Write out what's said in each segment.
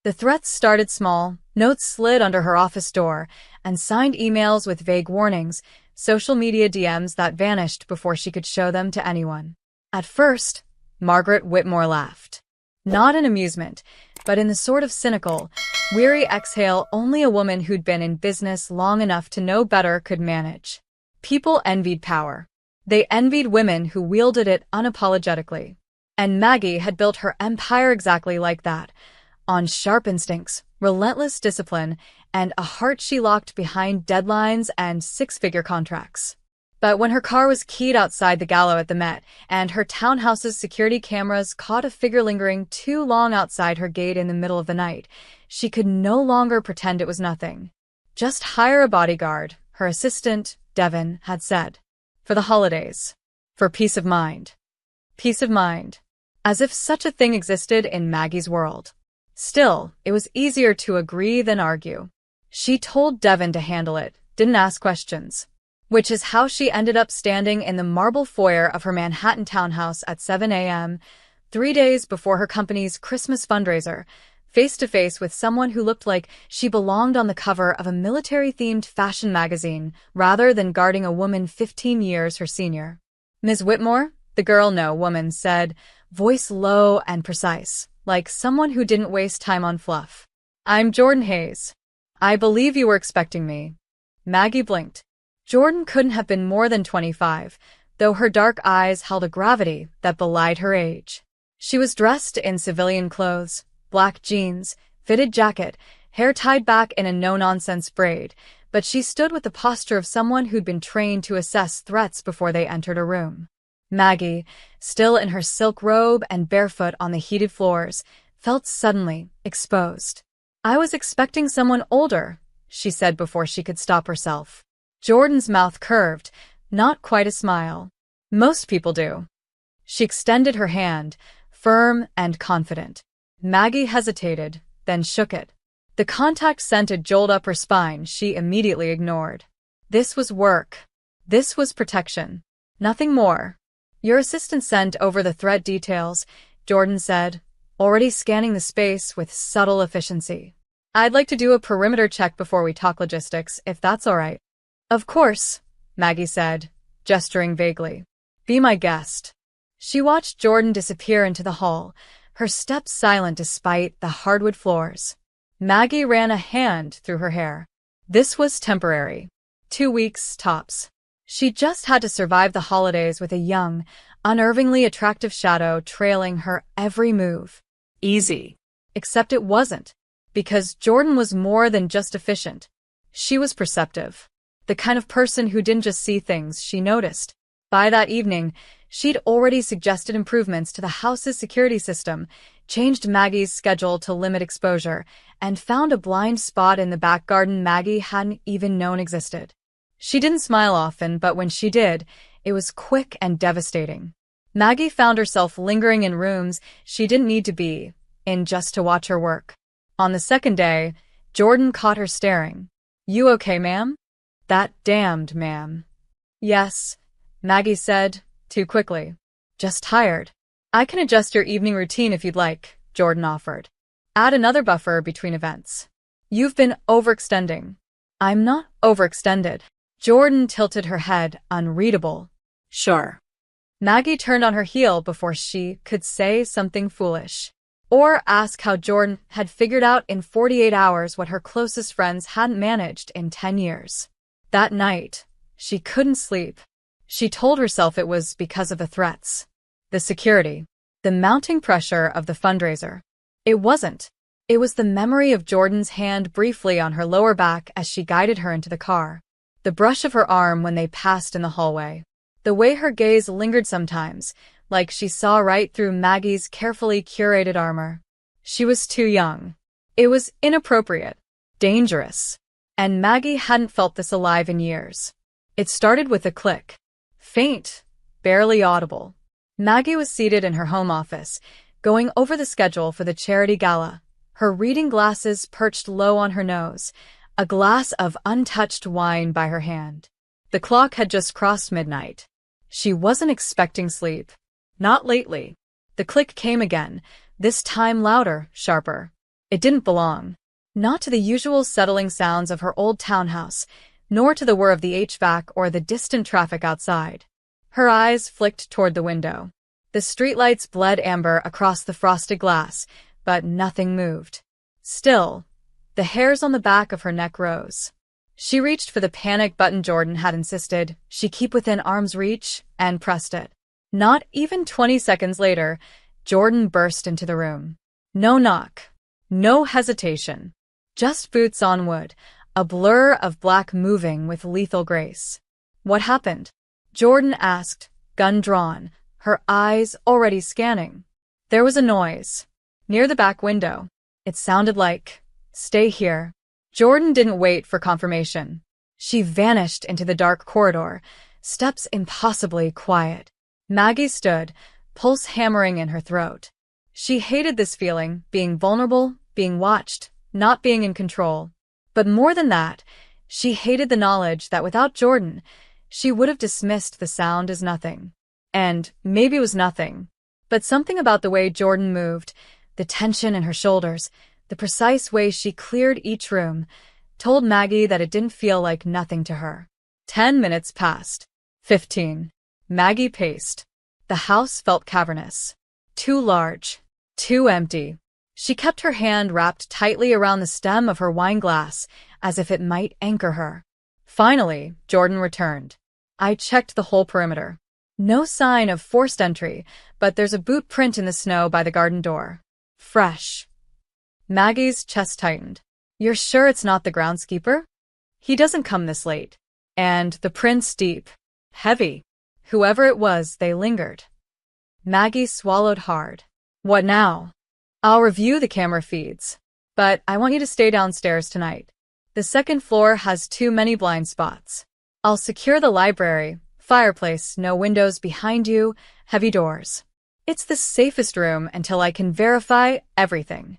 The threats started small, notes slid under her office door, and signed emails with vague warnings, social media DMs that vanished before she could show them to anyone. At first, Margaret Whitmore laughed. Not in amusement, but in the sort of cynical, weary exhale only a woman who'd been in business long enough to know better could manage. People envied power. They envied women who wielded it unapologetically. And Maggie had built her empire exactly like that, on sharp instincts, relentless discipline, and a heart she locked behind deadlines and six-figure contracts. But when her car was keyed outside the Gallo at the Met, and her townhouse's security cameras caught a figure lingering too long outside her gate in the middle of the night, she could no longer pretend it was nothing. Just hire a bodyguard, her assistant, Devon, had said. For the holidays. For peace of mind. Peace of mind. As if such a thing existed in Maggie's world. Still, it was easier to agree than argue. She told Devon to handle it, didn't ask questions. Which is how she ended up standing in the marble foyer of her Manhattan townhouse at 7 a.m., 3 days before her company's Christmas fundraiser, face to face with someone who looked like she belonged on the cover of a military-themed fashion magazine, rather than guarding a woman 15 years her senior. "Ms. Whitmore?" the girl no woman said, voice low and precise, like someone who didn't waste time on fluff. "I'm Jordan Hayes. I believe you were expecting me." Maggie blinked. Jordan couldn't have been more than 25, though her dark eyes held a gravity that belied her age. She was dressed in civilian clothes, black jeans, fitted jacket, hair tied back in a no-nonsense braid, but she stood with the posture of someone who'd been trained to assess threats before they entered a room. Maggie, still in her silk robe and barefoot on the heated floors, felt suddenly exposed. "I was expecting someone older," she said before she could stop herself. Jordan's mouth curved, not quite a smile. "Most people do." She extended her hand, firm and confident. Maggie hesitated, then shook it. The contact sent a jolt up her spine she immediately ignored. This was work. This was protection. Nothing more. "Your assistant sent over the threat details," Jordan said, already scanning the space with subtle efficiency. "I'd like to do a perimeter check before we talk logistics, if that's all right." "Of course," Maggie said, gesturing vaguely. "Be my guest." She watched Jordan disappear into the hall, her steps silent despite the hardwood floors. Maggie ran a hand through her hair. This was temporary. 2 weeks, tops. She just had to survive the holidays with a young, unnervingly attractive shadow trailing her every move. Easy. Except it wasn't, because Jordan was more than just efficient. She was perceptive. The kind of person who didn't just see things, she noticed. By that evening, she'd already suggested improvements to the house's security system, changed Maggie's schedule to limit exposure, and found a blind spot in the back garden Maggie hadn't even known existed. She didn't smile often, but when she did, it was quick and devastating. Maggie found herself lingering in rooms she didn't need to be in just to watch her work. On the second day, Jordan caught her staring. "You okay, ma'am?" "That damned ma'am." "Yes," Maggie said, too quickly. "Just tired." "I can adjust your evening routine if you'd like," Jordan offered. "Add another buffer between events." "You've been overextending." "I'm not overextended." Jordan tilted her head, unreadable. "Sure." Maggie turned on her heel before she could say something foolish. Or ask how Jordan had figured out in 48 hours what her closest friends hadn't managed in 10 years. That night, she couldn't sleep. She told herself it was because of the threats. The security. The mounting pressure of the fundraiser. It wasn't. It was the memory of Jordan's hand briefly on her lower back as she guided her into the car. The brush of her arm when they passed in the hallway. The way her gaze lingered sometimes, like she saw right through Maggie's carefully curated armor. She was too young. It was inappropriate. Dangerous. And Maggie hadn't felt this alive in years. It started with a click. Faint, barely audible. Maggie was seated in her home office, going over the schedule for the charity gala, her reading glasses perched low on her nose, a glass of untouched wine by her hand. The clock had just crossed midnight. She wasn't expecting sleep. Not lately. The click came again, this time louder, sharper. It didn't belong. Not to the usual settling sounds of her old townhouse, nor to the whir of the HVAC or the distant traffic outside. Her eyes flicked toward the window. The streetlights bled amber across the frosted glass, but nothing moved. Still, the hairs on the back of her neck rose. She reached for the panic button Jordan had insisted she keep within arm's reach and pressed it. Not even 20 seconds later, Jordan burst into the room. No knock. No hesitation. Just boots on wood, a blur of black moving with lethal grace. What happened? Jordan asked, gun drawn, her eyes already scanning. There was a noise. Near the back window. It sounded like, "Stay here." Jordan didn't wait for confirmation. She vanished into the dark corridor, steps impossibly quiet. Maggie stood, pulse hammering in her throat. She hated this feeling, being vulnerable, being watched, not being in control. But more than that, she hated the knowledge that without Jordan, she would have dismissed the sound as nothing. And maybe it was nothing. But something about the way Jordan moved, the tension in her shoulders, the precise way she cleared each room, told Maggie that it didn't feel like nothing to her. 10 minutes passed. 15. Maggie paced. The house felt cavernous. Too large. Too empty. She kept her hand wrapped tightly around the stem of her wine glass, as if it might anchor her. Finally, Jordan returned. I checked the whole perimeter. No sign of forced entry, but there's a boot print in the snow by the garden door. Fresh. Maggie's chest tightened. You're sure it's not the groundskeeper? He doesn't come this late. And the print's deep. Heavy. Whoever it was, they lingered. Maggie swallowed hard. What now? I'll review the camera feeds. But I want you to stay downstairs tonight. The second floor has too many blind spots. I'll secure the library, fireplace, no windows behind you, heavy doors. It's the safest room until I can verify everything.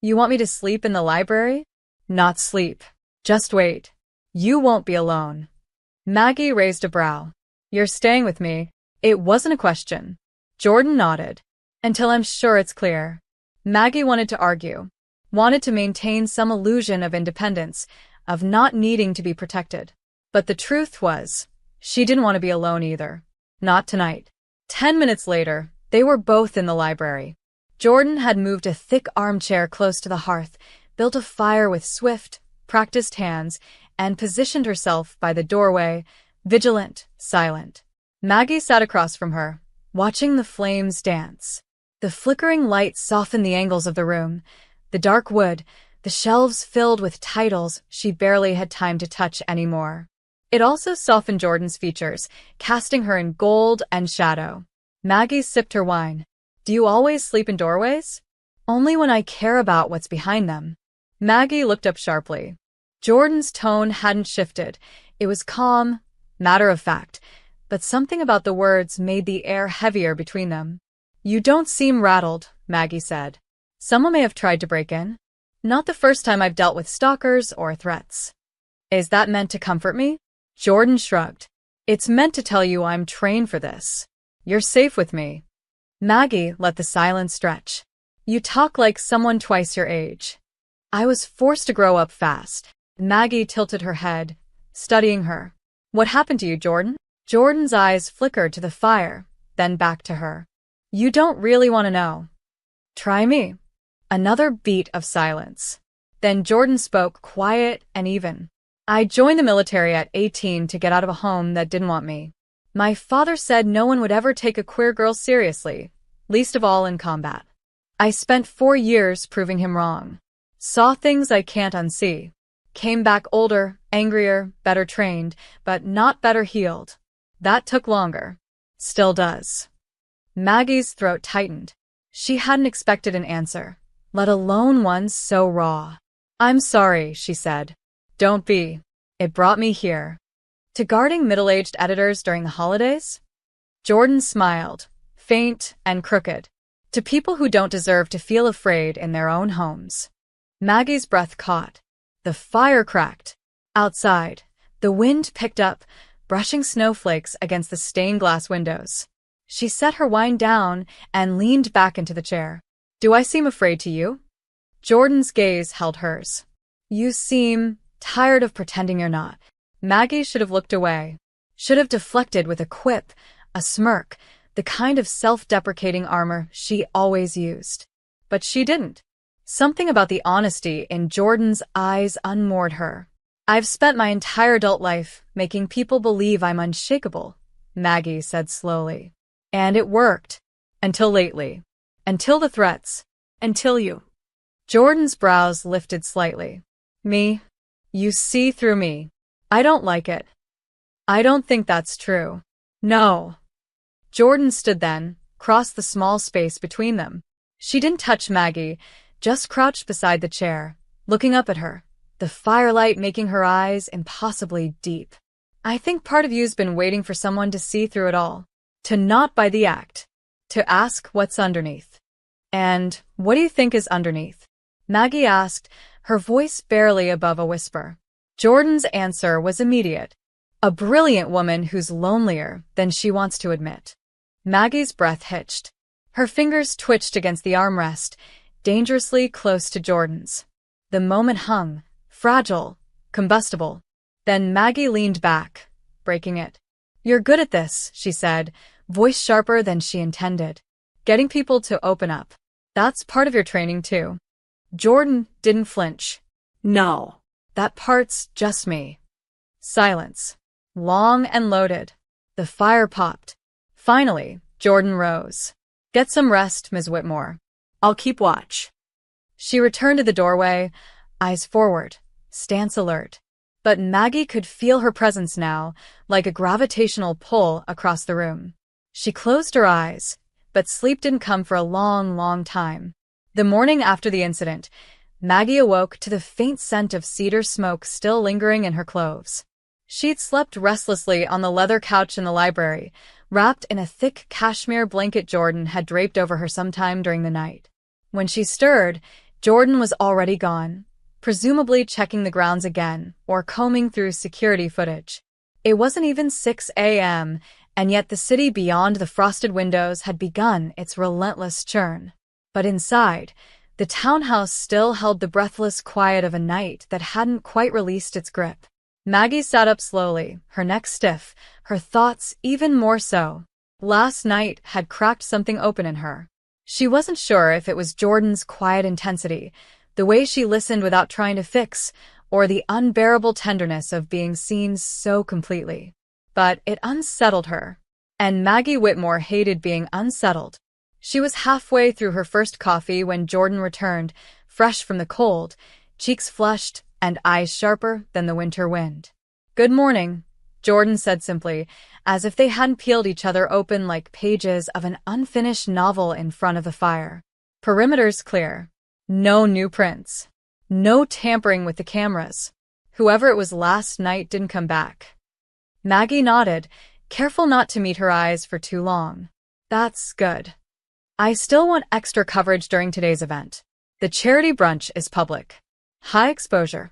You want me to sleep in the library? Not sleep. Just wait. You won't be alone. Maggie raised a brow. You're staying with me. It wasn't a question. Jordan nodded. Until I'm sure it's clear. Maggie wanted to argue. Wanted to maintain some illusion of independence, of not needing to be protected. But the truth was, she didn't want to be alone either. Not tonight. 10 minutes later, they were both in the library. Jordan had moved a thick armchair close to the hearth, built a fire with swift, practiced hands, and positioned herself by the doorway, vigilant, silent. Maggie sat across from her, watching the flames dance. The flickering light softened the angles of the room, the dark wood, the shelves filled with titles she barely had time to touch anymore. It also softened Jordan's features, casting her in gold and shadow. Maggie sipped her wine. Do you always sleep in doorways? Only when I care about what's behind them. Maggie looked up sharply. Jordan's tone hadn't shifted. It was calm, matter of fact, but something about the words made the air heavier between them. You don't seem rattled, Maggie said. Someone may have tried to break in. Not the first time I've dealt with stalkers or threats. Is that meant to comfort me? Jordan shrugged. It's meant to tell you I'm trained for this. You're safe with me. Maggie let the silence stretch. You talk like someone twice your age. I was forced to grow up fast. Maggie tilted her head, studying her. What happened to you, Jordan? Jordan's eyes flickered to the fire, then back to her. You don't really want to know. Try me. Another beat of silence. Then Jordan spoke, quiet and even. I joined the military at 18 to get out of a home that didn't want me. My father said no one would ever take a queer girl seriously, least of all in combat. I spent 4 years proving him wrong. Saw things I can't unsee. Came back older, angrier, better trained, but not better healed. That took longer. Still does. Maggie's throat tightened. She hadn't expected an answer, let alone one so raw. I'm sorry, she said. Don't be. It brought me here. To guarding middle-aged editors during the holidays? Jordan smiled, faint and crooked. To people who don't deserve to feel afraid in their own homes. Maggie's breath caught. The fire cracked. Outside, the wind picked up, brushing snowflakes against the stained glass windows. She set her wine down and leaned back into the chair. Do I seem afraid to you? Jordan's gaze held hers. You seem tired of pretending you're not. Maggie should have looked away. Should have deflected with a quip, a smirk, the kind of self-deprecating armor she always used. But she didn't. Something about the honesty in Jordan's eyes unmoored her. I've spent my entire adult life making people believe I'm unshakable, Maggie said slowly. And it worked. Until lately. Until the threats. Until you. Jordan's brows lifted slightly. Me? You see through me. I don't like it. I don't think that's true. No. Jordan stood then, crossed the small space between them. She didn't touch Maggie, just crouched beside the chair, looking up at her, the firelight making her eyes impossibly deep. I think part of you's been waiting for someone to see through it all. To not buy the act. To ask what's underneath. And what do you think is underneath? Maggie asked, her voice barely above a whisper. Jordan's answer was immediate. A brilliant woman who's lonelier than she wants to admit. Maggie's breath hitched. Her fingers twitched against the armrest, dangerously close to Jordan's. The moment hung, fragile, combustible. Then Maggie leaned back, breaking it. You're good at this, she said, voice sharper than she intended. Getting people to open up. That's part of your training too. Jordan didn't flinch. No. That part's just me. Silence. Long and loaded. The fire popped. Finally, Jordan rose. Get some rest, Ms. Whitmore. I'll keep watch. She returned to the doorway, eyes forward, stance alert. But Maggie could feel her presence now, like a gravitational pull across the room. She closed her eyes, but sleep didn't come for a long, long time. The morning after the incident, Maggie awoke to the faint scent of cedar smoke still lingering in her clothes. She'd slept restlessly on the leather couch in the library, wrapped in a thick cashmere blanket Jordan had draped over her sometime during the night. When she stirred, Jordan was already gone, presumably checking the grounds again or combing through security footage. It wasn't even 6 a.m., and yet the city beyond the frosted windows had begun its relentless churn. But inside, the townhouse still held the breathless quiet of a night that hadn't quite released its grip. Maggie sat up slowly, her neck stiff, her thoughts even more so. Last night had cracked something open in her. She wasn't sure if it was Jordan's quiet intensity, the way she listened without trying to fix, or the unbearable tenderness of being seen so completely. But it unsettled her. And Maggie Whitmore hated being unsettled. She was halfway through her first coffee when Jordan returned, fresh from the cold, cheeks flushed and eyes sharper than the winter wind. Good morning, Jordan said simply, as if they hadn't peeled each other open like pages of an unfinished novel in front of the fire. Perimeter's clear. No new prints. No tampering with the cameras. Whoever it was last night didn't come back. Maggie nodded, careful not to meet her eyes for too long. That's good. I still want extra coverage during today's event. The charity brunch is public. High exposure.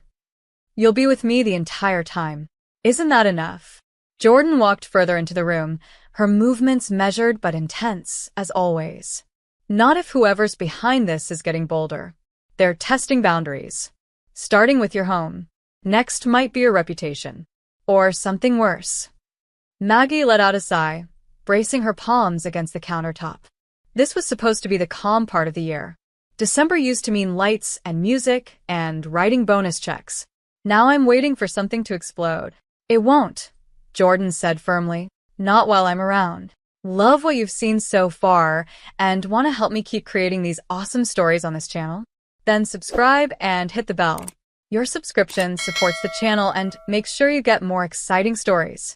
You'll be with me the entire time. Isn't that enough? Jordan walked further into the room, her movements measured but intense, as always. Not if whoever's behind this is getting bolder. They're testing boundaries. Starting with your home. Next might be your reputation. Or something worse. Maggie let out a sigh, bracing her palms against the countertop. This was supposed to be the calm part of the year. December used to mean lights and music and writing bonus checks. Now I'm waiting for something to explode. It won't, Jordan said firmly. Not while I'm around. Love what you've seen so far and want to help me keep creating these awesome stories on this channel? Then subscribe and hit the bell. Your subscription supports the channel and makes sure you get more exciting stories.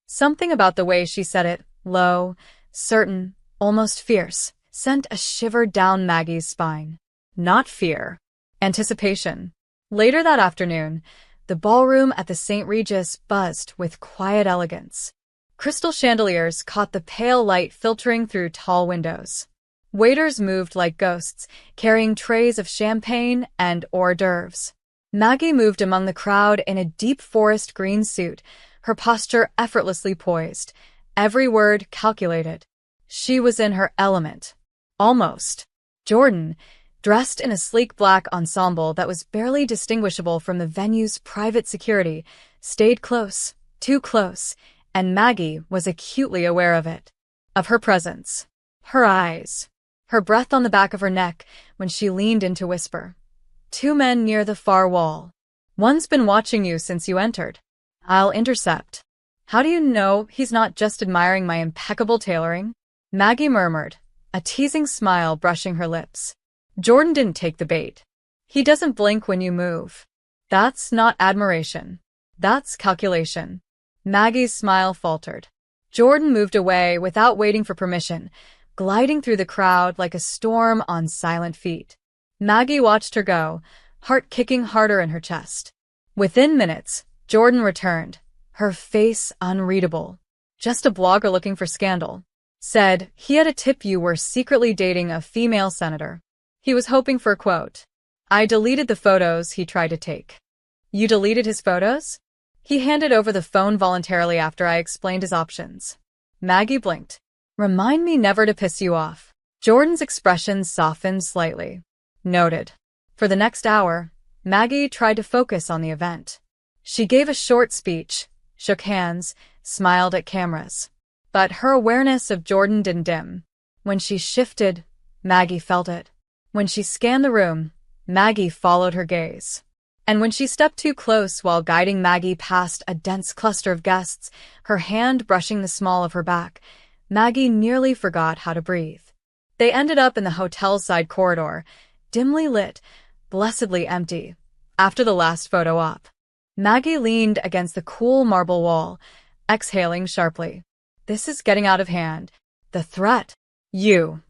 Something about the way she said it, low, certain, almost fierce, sent a shiver down Maggie's spine. Not fear. Anticipation. Later that afternoon, the ballroom at the St. Regis buzzed with quiet elegance. Crystal chandeliers caught the pale light filtering through tall windows. Waiters moved like ghosts, carrying trays of champagne and hors d'oeuvres. Maggie moved among the crowd in a deep forest green suit, her posture effortlessly poised, every word calculated. She was in her element. Almost. Jordan, dressed in a sleek black ensemble that was barely distinguishable from the venue's private security, stayed close, too close, and Maggie was acutely aware of it. Of her presence. Her eyes. Her breath on the back of her neck when she leaned in to whisper. Two men near the far wall. One's been watching you since you entered. I'll intercept. How do you know he's not just admiring my impeccable tailoring? Maggie murmured, a teasing smile brushing her lips. Jordan didn't take the bait. He doesn't blink when you move. That's not admiration. That's calculation. Maggie's smile faltered. Jordan moved away without waiting for permission, gliding through the crowd like a storm on silent feet. Maggie watched her go, heart kicking harder in her chest. Within minutes, Jordan returned, her face unreadable. Just a blogger looking for scandal. Said he had a tip you were secretly dating a female senator. He was hoping for a quote. I deleted the photos he tried to take. You deleted his photos? He handed over the phone voluntarily after I explained his options. Maggie blinked. Remind me never to piss you off. Jordan's expression softened slightly. Noted. For the next hour, Maggie tried to focus on the event. She gave a short speech, shook hands, smiled at cameras. But her awareness of Jordan didn't dim. When she shifted, Maggie felt it. When she scanned the room, Maggie followed her gaze. And when she stepped too close while guiding Maggie past a dense cluster of guests, her hand brushing the small of her back, Maggie nearly forgot how to breathe. They ended up in the hotel's side corridor, dimly lit, blessedly empty, after the last photo op. Maggie leaned against the cool marble wall, exhaling sharply. This is getting out of hand. The threat. You.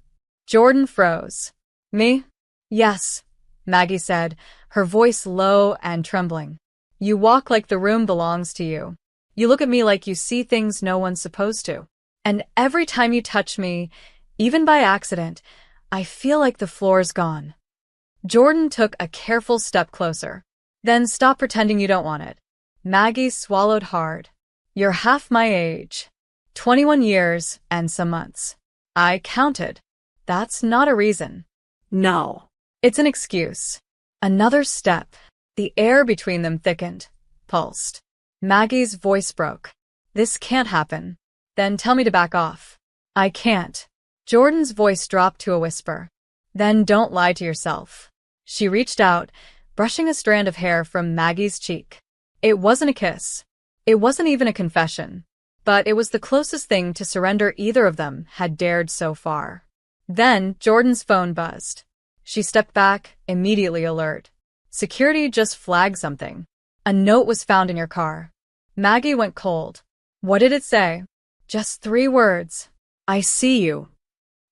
Jordan froze. Me? Yes, Maggie said, her voice low and trembling. You walk like the room belongs to you. You look at me like you see things no one's supposed to. And every time you touch me, even by accident, I feel like the floor's gone. Jordan took a careful step closer. Then stop pretending you don't want it. Maggie swallowed hard. You're half my age. 21 years and some months. I counted. That's not a reason. No. It's an excuse. Another step. The air between them thickened, pulsed. Maggie's voice broke. This can't happen. Then tell me to back off. I can't. Jordan's voice dropped to a whisper. Then don't lie to yourself. She reached out, brushing a strand of hair from Maggie's cheek. It wasn't a kiss. It wasn't even a confession. But it was the closest thing to surrender either of them had dared so far. Then Jordan's phone buzzed. She stepped back, immediately alert. Security just flagged something. A note was found in your car. Maggie went cold. What did it say? Just 3 words. I see you.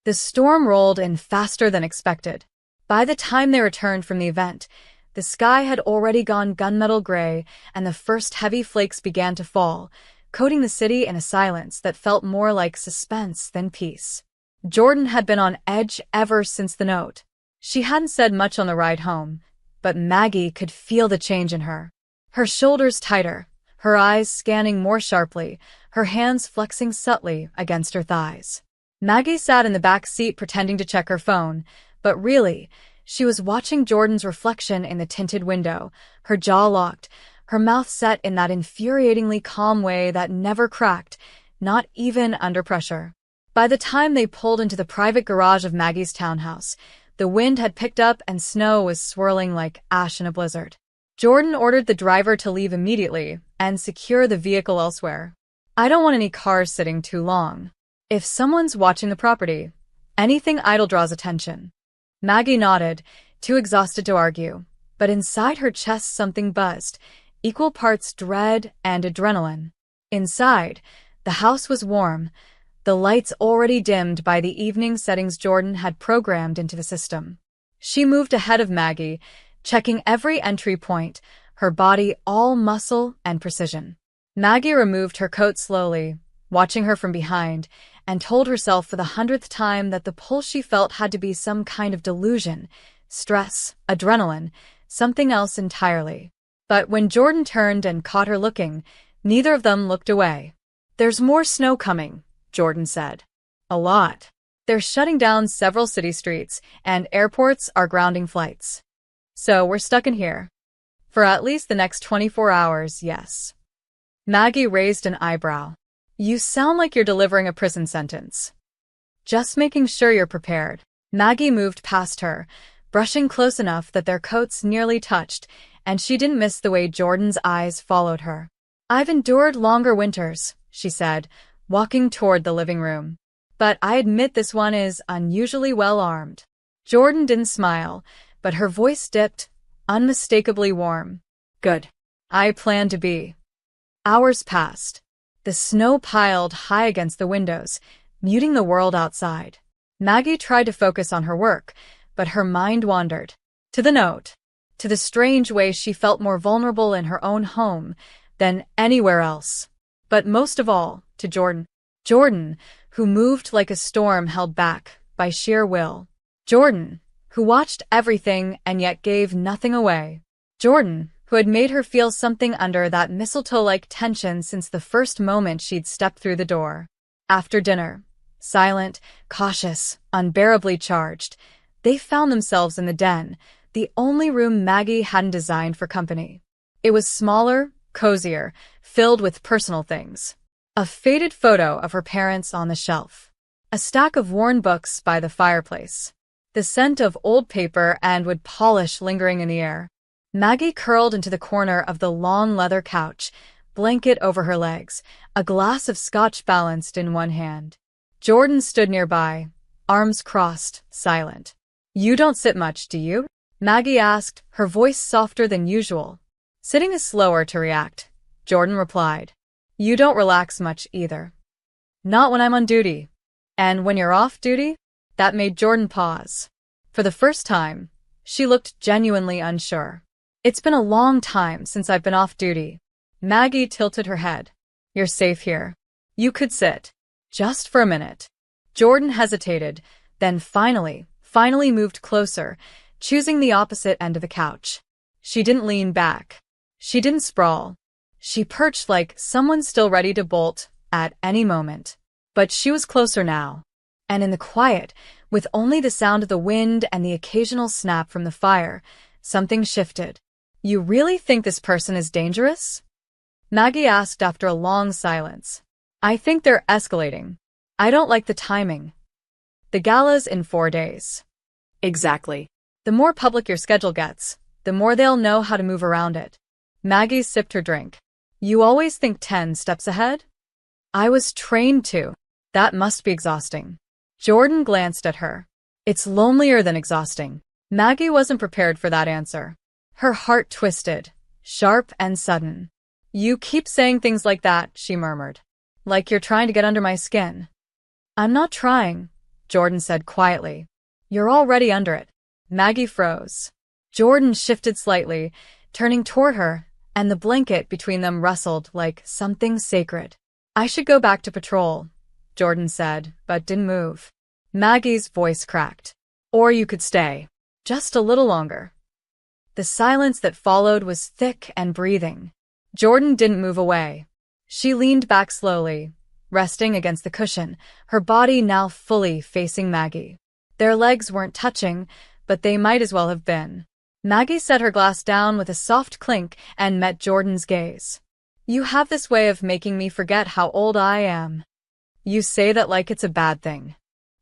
The storm rolled in faster than expected. By the time they returned from the event, the sky had already gone gunmetal gray and the first heavy flakes began to fall, coating the city in a silence that felt more like suspense than peace. Jordan had been on edge ever since the note. She hadn't said much on the ride home, but Maggie could feel the change in her. Her shoulders tighter, her eyes scanning more sharply, her hands flexing subtly against her thighs. Maggie sat in the back seat pretending to check her phone, but really, she was watching Jordan's reflection in the tinted window, her jaw locked, her mouth set in that infuriatingly calm way that never cracked, not even under pressure. By the time they pulled into the private garage of Maggie's townhouse, the wind had picked up and snow was swirling like ash in a blizzard. Jordan ordered the driver to leave immediately and secure the vehicle elsewhere. I don't want any cars sitting too long. If someone's watching the property, anything idle draws attention. Maggie nodded, too exhausted to argue, but inside her chest something buzzed, equal parts dread and adrenaline. Inside, the house was warm, the lights already dimmed by the evening settings Jordan had programmed into the system. She moved ahead of Maggie, checking every entry point, her body all muscle and precision. Maggie removed her coat slowly, watching her from behind, and told herself for the 100th time that the pull she felt had to be some kind of delusion, stress, adrenaline, something else entirely. But when Jordan turned and caught her looking, neither of them looked away. There's more snow coming, Jordan said. A lot. They're shutting down several city streets, and airports are grounding flights. So we're stuck in here. For at least the next 24 hours, yes. Maggie raised an eyebrow. You sound like you're delivering a prison sentence. Just making sure you're prepared. Maggie moved past her, brushing close enough that their coats nearly touched, and she didn't miss the way Jordan's eyes followed her. I've endured longer winters, she said, walking toward the living room. But I admit this one is unusually well armed. Jordan didn't smile, but her voice dipped, unmistakably warm. Good. I plan to be. Hours passed. The snow piled high against the windows, muting the world outside. Maggie tried to focus on her work, but her mind wandered. To the note. To the strange way she felt more vulnerable in her own home than anywhere else. But most of all, to Jordan. Jordan, who moved like a storm held back by sheer will. Jordan, who watched everything and yet gave nothing away. Jordan, who had made her feel something under that mistletoe-like tension since the first moment she'd stepped through the door. After dinner, silent, cautious, unbearably charged, they found themselves in the den, the only room Maggie hadn't designed for company. It was smaller, cozier, filled with personal things. A faded photo of her parents on the shelf. A stack of worn books by the fireplace. The scent of old paper and wood polish lingering in the air. Maggie curled into the corner of the long leather couch, blanket over her legs, a glass of scotch balanced in one hand. Jordan stood nearby, arms crossed, silent. You don't sit much, do you? Maggie asked, her voice softer than usual. Sitting is slower to react, Jordan replied. You don't relax much either. Not when I'm on duty. And when you're off duty? That made Jordan pause. For the first time, she looked genuinely unsure. It's been a long time since I've been off duty. Maggie tilted her head. You're safe here. You could sit. Just for a minute. Jordan hesitated, then finally moved closer, choosing the opposite end of the couch. She didn't lean back. She didn't sprawl. She perched like someone still ready to bolt at any moment. But she was closer now. And in the quiet, with only the sound of the wind and the occasional snap from the fire, something shifted. You really think this person is dangerous? Maggie asked after a long silence. I think they're escalating. I don't like the timing. The gala's in 4 days. Exactly. The more public your schedule gets, the more they'll know how to move around it. Maggie sipped her drink. You always think 10 steps ahead? I was trained to. That must be exhausting. Jordan glanced at her. It's lonelier than exhausting. Maggie wasn't prepared for that answer. Her heart twisted, sharp and sudden. You keep saying things like that, she murmured. Like you're trying to get under my skin. I'm not trying, Jordan said quietly. You're already under it. Maggie froze. Jordan shifted slightly, turning toward her, and the blanket between them rustled like something sacred. I should go back to patrol, Jordan said, but didn't move. Maggie's voice cracked. Or you could stay. Just a little longer. The silence that followed was thick and breathing. Jordan didn't move away. She leaned back slowly, resting against the cushion, her body now fully facing Maggie. Their legs weren't touching, but they might as well have been. Maggie set her glass down with a soft clink and met Jordan's gaze. You have this way of making me forget how old I am. You say that like it's a bad thing.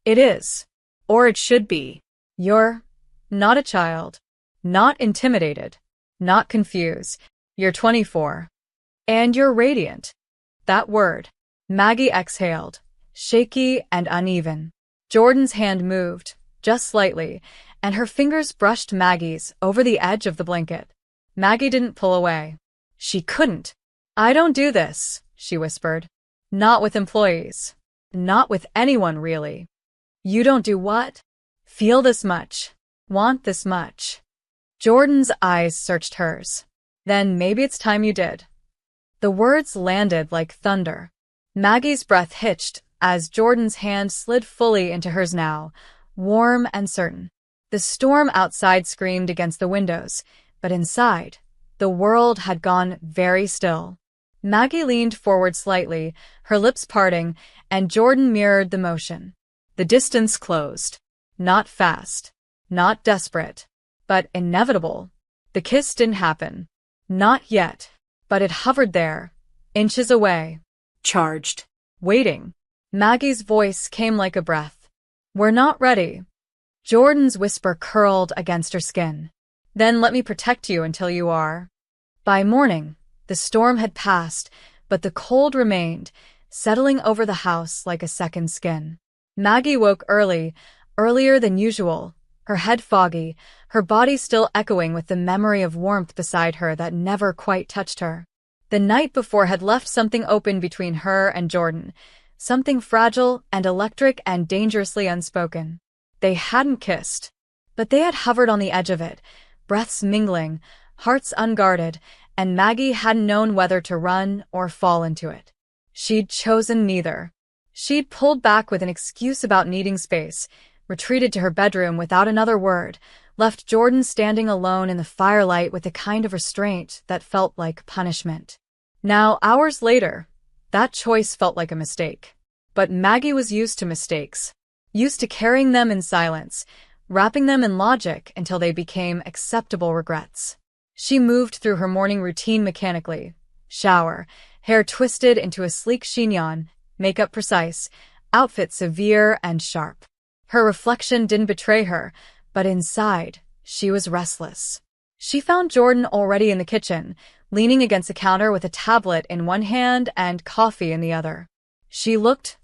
It is. Or it should be. You're not a child. Not intimidated. Not confused. You're 24. And you're radiant. That word. Maggie exhaled, shaky and uneven. Jordan's hand moved, just slightly, and her fingers brushed Maggie's over the edge of the blanket. Maggie didn't pull away. She couldn't. I don't do this, she whispered. Not with employees. Not with anyone, really. You don't do what? Feel this much. Want this much. Jordan's eyes searched hers. Then maybe it's time you did. The words landed like thunder. Maggie's breath hitched as Jordan's hand slid fully into hers now, warm and certain. The storm outside screamed against the windows, but inside, the world had gone very still. Maggie leaned forward slightly, her lips parting, and Jordan mirrored the motion. The distance closed. Not fast. Not desperate. But inevitable. The kiss didn't happen. Not yet. But it hovered there, inches away. Charged. Waiting. Maggie's voice came like a breath. We're not ready. Jordan's whisper curled against her skin. Then let me protect you until you are. By morning, the storm had passed, but the cold remained, settling over the house like a second skin. Maggie woke early, earlier than usual, her head foggy, her body still echoing with the memory of warmth beside her that never quite touched her. The night before had left something open between her and Jordan, something fragile and electric and dangerously unspoken. They hadn't kissed, but they had hovered on the edge of it, breaths mingling, hearts unguarded, and Maggie hadn't known whether to run or fall into it. She'd chosen neither. She'd pulled back with an excuse about needing space, retreated to her bedroom without another word, left Jordan standing alone in the firelight with a kind of restraint that felt like punishment. Now, hours later, that choice felt like a mistake. But Maggie was used to mistakes, used to carrying them in silence, wrapping them in logic until they became acceptable regrets. She moved through her morning routine mechanically. Shower, hair twisted into a sleek chignon, makeup precise, outfit severe and sharp. Her reflection didn't betray her, but inside, she was restless. She found Jordan already in the kitchen, leaning against the counter with a tablet in one hand and coffee in the other. She looked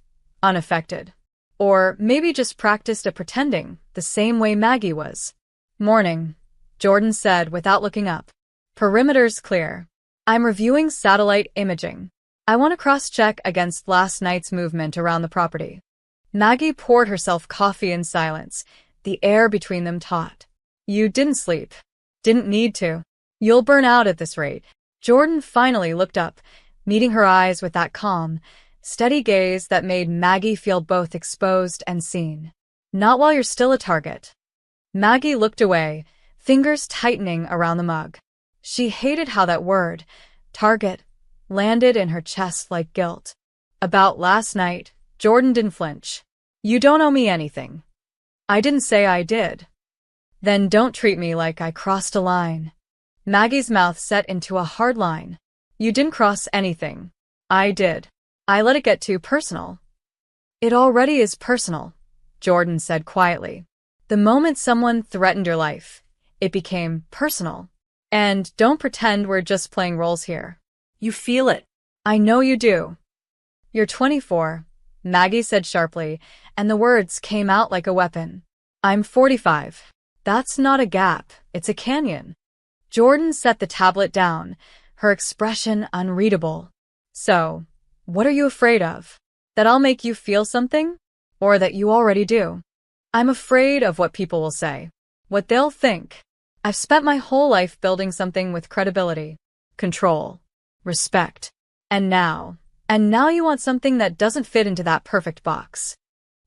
unaffected. Or maybe just practiced at pretending, the same way Maggie was. Morning, Jordan said without looking up. Perimeter's clear. I'm reviewing satellite imaging. I want to cross-check against last night's movement around the property. Maggie poured herself coffee in silence, the air between them taut. You didn't sleep. Didn't need to. You'll burn out at this rate. Jordan finally looked up, meeting her eyes with that calm, steady gaze that made Maggie feel both exposed and seen. Not while you're still a target. Maggie looked away, fingers tightening around the mug. She hated how that word, target, landed in her chest like guilt. About last night, Jordan didn't flinch. You don't owe me anything. I didn't say I did. Then don't treat me like I crossed a line. Maggie's mouth set into a hard line. You didn't cross anything. I did. I let it get too personal. It already is personal, Jordan said quietly. The moment someone threatened your life, it became personal. And don't pretend we're just playing roles here. You feel it. I know you do. You're 24, Maggie said sharply, and the words came out like a weapon. I'm 45. That's not a gap, it's a canyon. Jordan set the tablet down, her expression unreadable. So, what are you afraid of? That I'll make you feel something? Or that you already do? I'm afraid of what people will say. What they'll think. I've spent my whole life building something with credibility, control, respect. And now you want something that doesn't fit into that perfect box.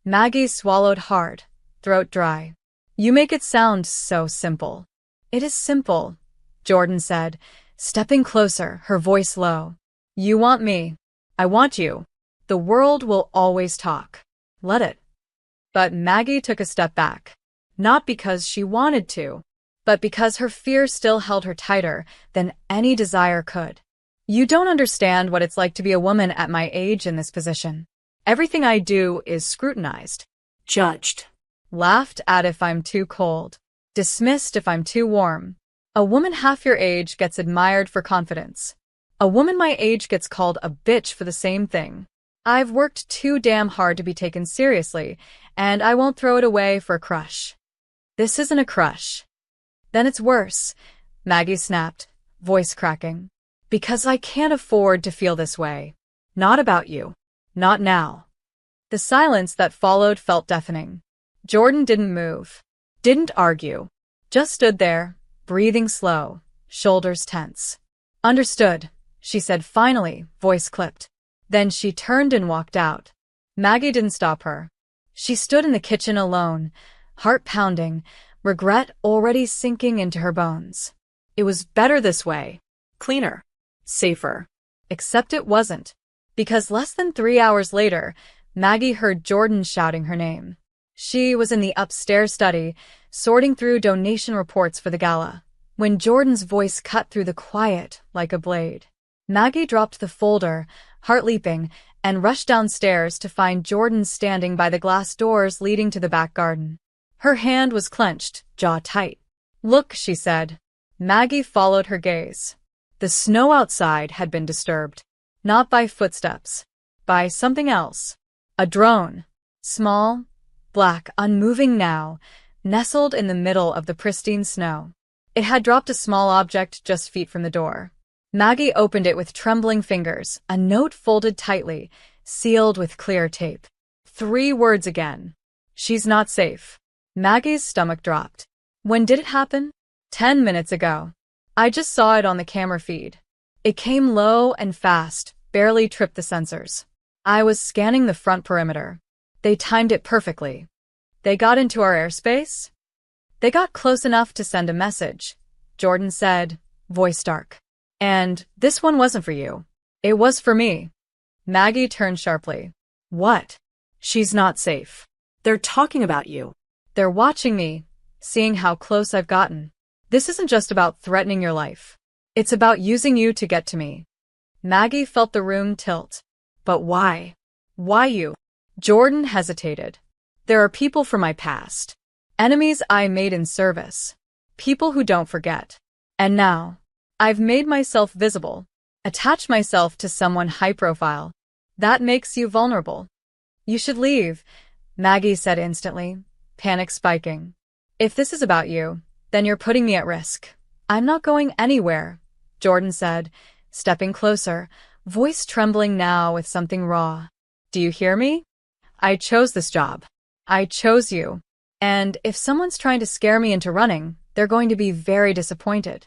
Maggie swallowed hard, throat dry. You make it sound so simple. It is simple, Jordan said, stepping closer, her voice low. You want me. I want you. The world will always talk. Let it. But Maggie took a step back. Not because she wanted to, but because her fear still held her tighter than any desire could. You don't understand what it's like to be a woman at my age in this position. Everything I do is scrutinized. Judged. Laughed at if I'm too cold. Dismissed if I'm too warm. A woman half your age gets admired for confidence. A woman my age gets called a bitch for the same thing. I've worked too damn hard to be taken seriously, and I won't throw it away for a crush. This isn't a crush. Then it's worse, Maggie snapped, voice cracking. Because I can't afford to feel this way. Not about you. Not now. The silence that followed felt deafening. Jordan didn't move. Didn't argue. Just stood there, breathing slow, shoulders tense. Understood, she said finally, voice clipped. Then she turned and walked out. Maggie didn't stop her. She stood in the kitchen alone, heart pounding, regret already sinking into her bones. It was better this way. Cleaner. Safer. Except it wasn't. Because less than 3 hours later, Maggie heard Jordan shouting her name. She was in the upstairs study, sorting through donation reports for the gala, when Jordan's voice cut through the quiet like a blade. Maggie dropped the folder, heart leaping, and rushed downstairs to find Jordan standing by the glass doors leading to the back garden. Her hand was clenched, jaw tight. "Look," she said. Maggie followed her gaze. The snow outside had been disturbed. Not by footsteps. By something else. A drone. Small, black, unmoving now, nestled in the middle of the pristine snow. It had dropped a small object just feet from the door. Maggie opened it with trembling fingers, a note folded tightly, sealed with clear tape. 3 words again. "She's not safe." Maggie's stomach dropped. "When did it happen?" 10 minutes ago. I just saw it on the camera feed. It came low and fast, barely tripped the sensors. I was scanning the front perimeter. They timed it perfectly. They got into our airspace? They got close enough to send a message, Jordan said, voice dark. And this one wasn't for you. It was for me. Maggie turned sharply. What? She's not safe. They're talking about you. They're watching me, seeing how close I've gotten. This isn't just about threatening your life. It's about using you to get to me. Maggie felt the room tilt. But why? Why you? Jordan hesitated. There are people from my past. Enemies I made in service. People who don't forget. And now, I've made myself visible. Attached myself to someone high profile. That makes you vulnerable. You should leave, Maggie said instantly, panic spiking. If this is about you, then you're putting me at risk. I'm not going anywhere, Jordan said, stepping closer, voice trembling now with something raw. Do you hear me? I chose this job. I chose you. And if someone's trying to scare me into running, they're going to be very disappointed.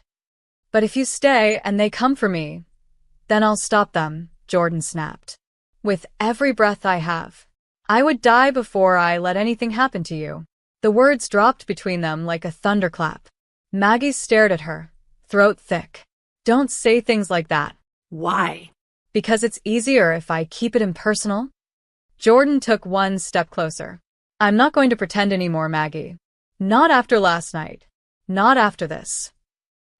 But if you stay and they come for me, then I'll stop them, Jordan snapped. With every breath I have. I would die before I let anything happen to you. The words dropped between them like a thunderclap. Maggie stared at her, throat thick. Don't say things like that. Why? Because it's easier if I keep it impersonal. Jordan took one step closer. I'm not going to pretend anymore, Maggie. Not after last night. Not after this.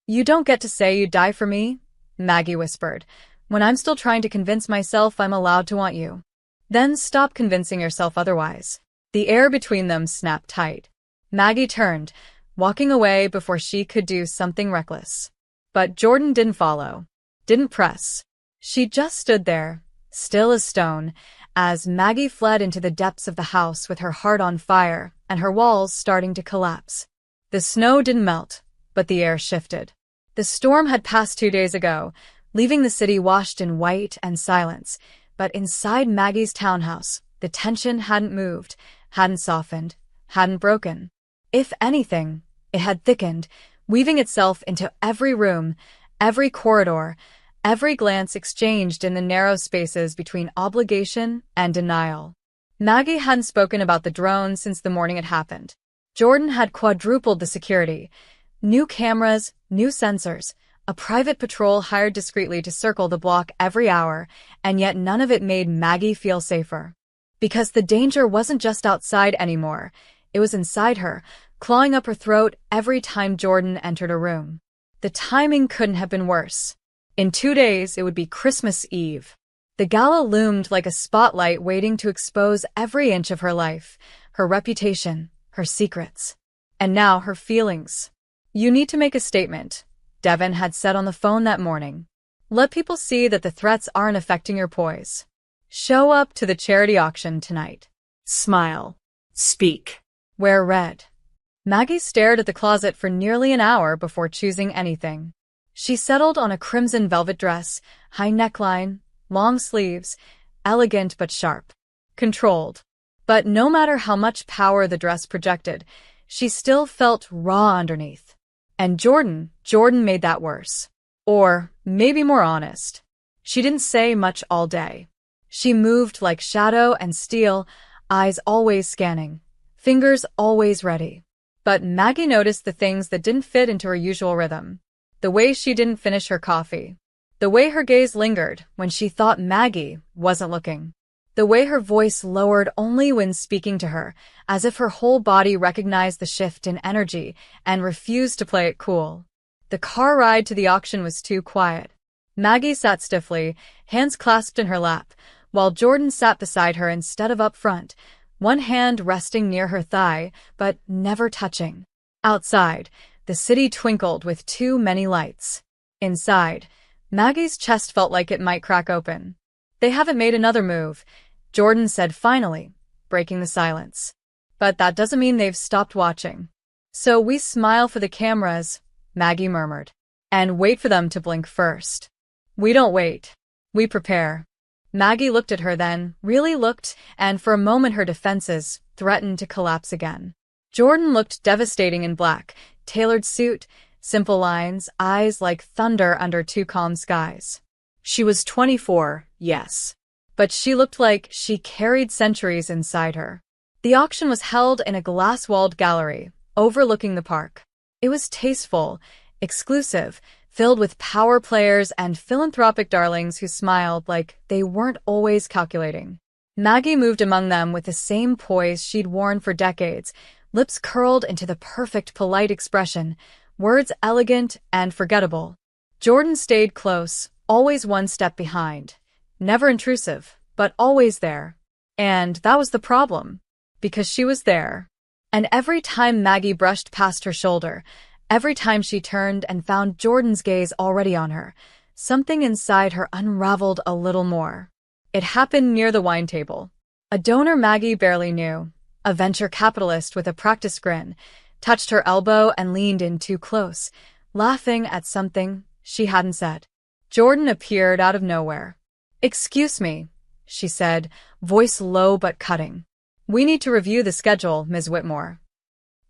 You don't get to say you'd die for me, Maggie whispered, when I'm still trying to convince myself I'm allowed to want you. Then stop convincing yourself otherwise. The air between them snapped tight. Maggie turned, walking away before she could do something reckless. But Jordan didn't follow. Didn't press. She just stood there, still as stone, as Maggie fled into the depths of the house with her heart on fire and her walls starting to collapse. The snow didn't melt, but the air shifted. The storm had passed 2 days ago, leaving the city washed in white and silence, but inside Maggie's townhouse, the tension hadn't moved, hadn't softened, hadn't broken. If anything, it had thickened, weaving itself into every room, every corridor, every glance exchanged in the narrow spaces between obligation and denial. Maggie hadn't spoken about the drone since the morning it happened. Jordan had quadrupled the security. New cameras, new sensors, a private patrol hired discreetly to circle the block every hour, and yet none of it made Maggie feel safer. Because the danger wasn't just outside anymore, it was inside her, clawing up her throat every time Jordan entered a room. The timing couldn't have been worse. In 2 days, it would be Christmas Eve. The gala loomed like a spotlight waiting to expose every inch of her life, her reputation, her secrets. And now her feelings. You need to make a statement, Devin had said on the phone that morning. Let people see that the threats aren't affecting your poise. Show up to the charity auction tonight. Smile. Speak. Wear red. Maggie stared at the closet for nearly an hour before choosing anything. She settled on a crimson velvet dress, high neckline, long sleeves, elegant but sharp. Controlled. But no matter how much power the dress projected, she still felt raw underneath. And Jordan made that worse. Or maybe more honest. She didn't say much all day. She moved like shadow and steel, eyes always scanning, fingers always ready. But Maggie noticed the things that didn't fit into her usual rhythm. The way she didn't finish her coffee. The way her gaze lingered when she thought Maggie wasn't looking. The way her voice lowered only when speaking to her, as if her whole body recognized the shift in energy and refused to play it cool. The car ride to the auction was too quiet. Maggie sat stiffly, hands clasped in her lap, while Jordan sat beside her instead of up front, one hand resting near her thigh, but never touching. Outside, the city twinkled with too many lights. Inside, Maggie's chest felt like it might crack open. "They haven't made another move," Jordan said finally, breaking the silence. "But that doesn't mean they've stopped watching." "So we smile for the cameras," Maggie murmured, "and wait for them to blink first." "We don't wait. We prepare." Maggie looked at her then, really looked, and for a moment her defenses threatened to collapse again. Jordan looked devastating in black, tailored suit, simple lines, eyes like thunder under two calm skies. She was 24, yes. But she looked like she carried centuries inside her. The auction was held in a glass-walled gallery, overlooking the park. It was tasteful, exclusive, filled with power players and philanthropic darlings who smiled like they weren't always calculating. Maggie moved among them with the same poise she'd worn for decades, lips curled into the perfect polite expression, words elegant and forgettable. Jordan stayed close, always one step behind. Never intrusive, but always there. And that was the problem, because she was there. And every time Maggie brushed past her shoulder, every time she turned and found Jordan's gaze already on her, something inside her unraveled a little more. It happened near the wine table. A donor Maggie barely knew, a venture capitalist with a practiced grin, touched her elbow and leaned in too close, laughing at something she hadn't said. Jordan appeared out of nowhere. "Excuse me," she said, voice low but cutting. "We need to review the schedule, Ms. Whitmore."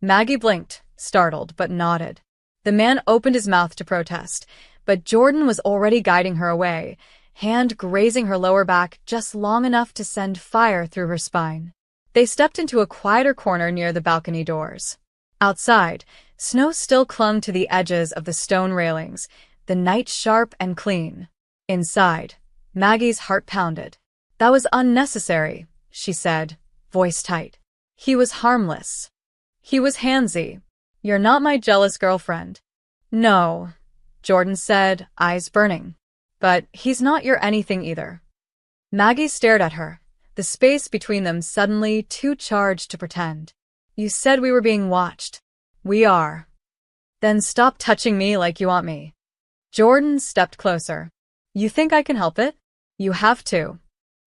Maggie blinked, startled, but nodded. The man opened his mouth to protest, but Jordan was already guiding her away, hand grazing her lower back just long enough to send fire through her spine. They stepped into a quieter corner near the balcony doors. Outside, snow still clung to the edges of the stone railings, the night sharp and clean. Inside, Maggie's heart pounded. "That was unnecessary," she said, voice tight. "He was harmless. He was handsy. You're not my jealous girlfriend." "No," Jordan said, eyes burning. "But he's not your anything either." Maggie stared at her, the space between them suddenly too charged to pretend. "You said we were being watched." "We are." "Then stop touching me like you want me." Jordan stepped closer. "You think I can help it? You have to."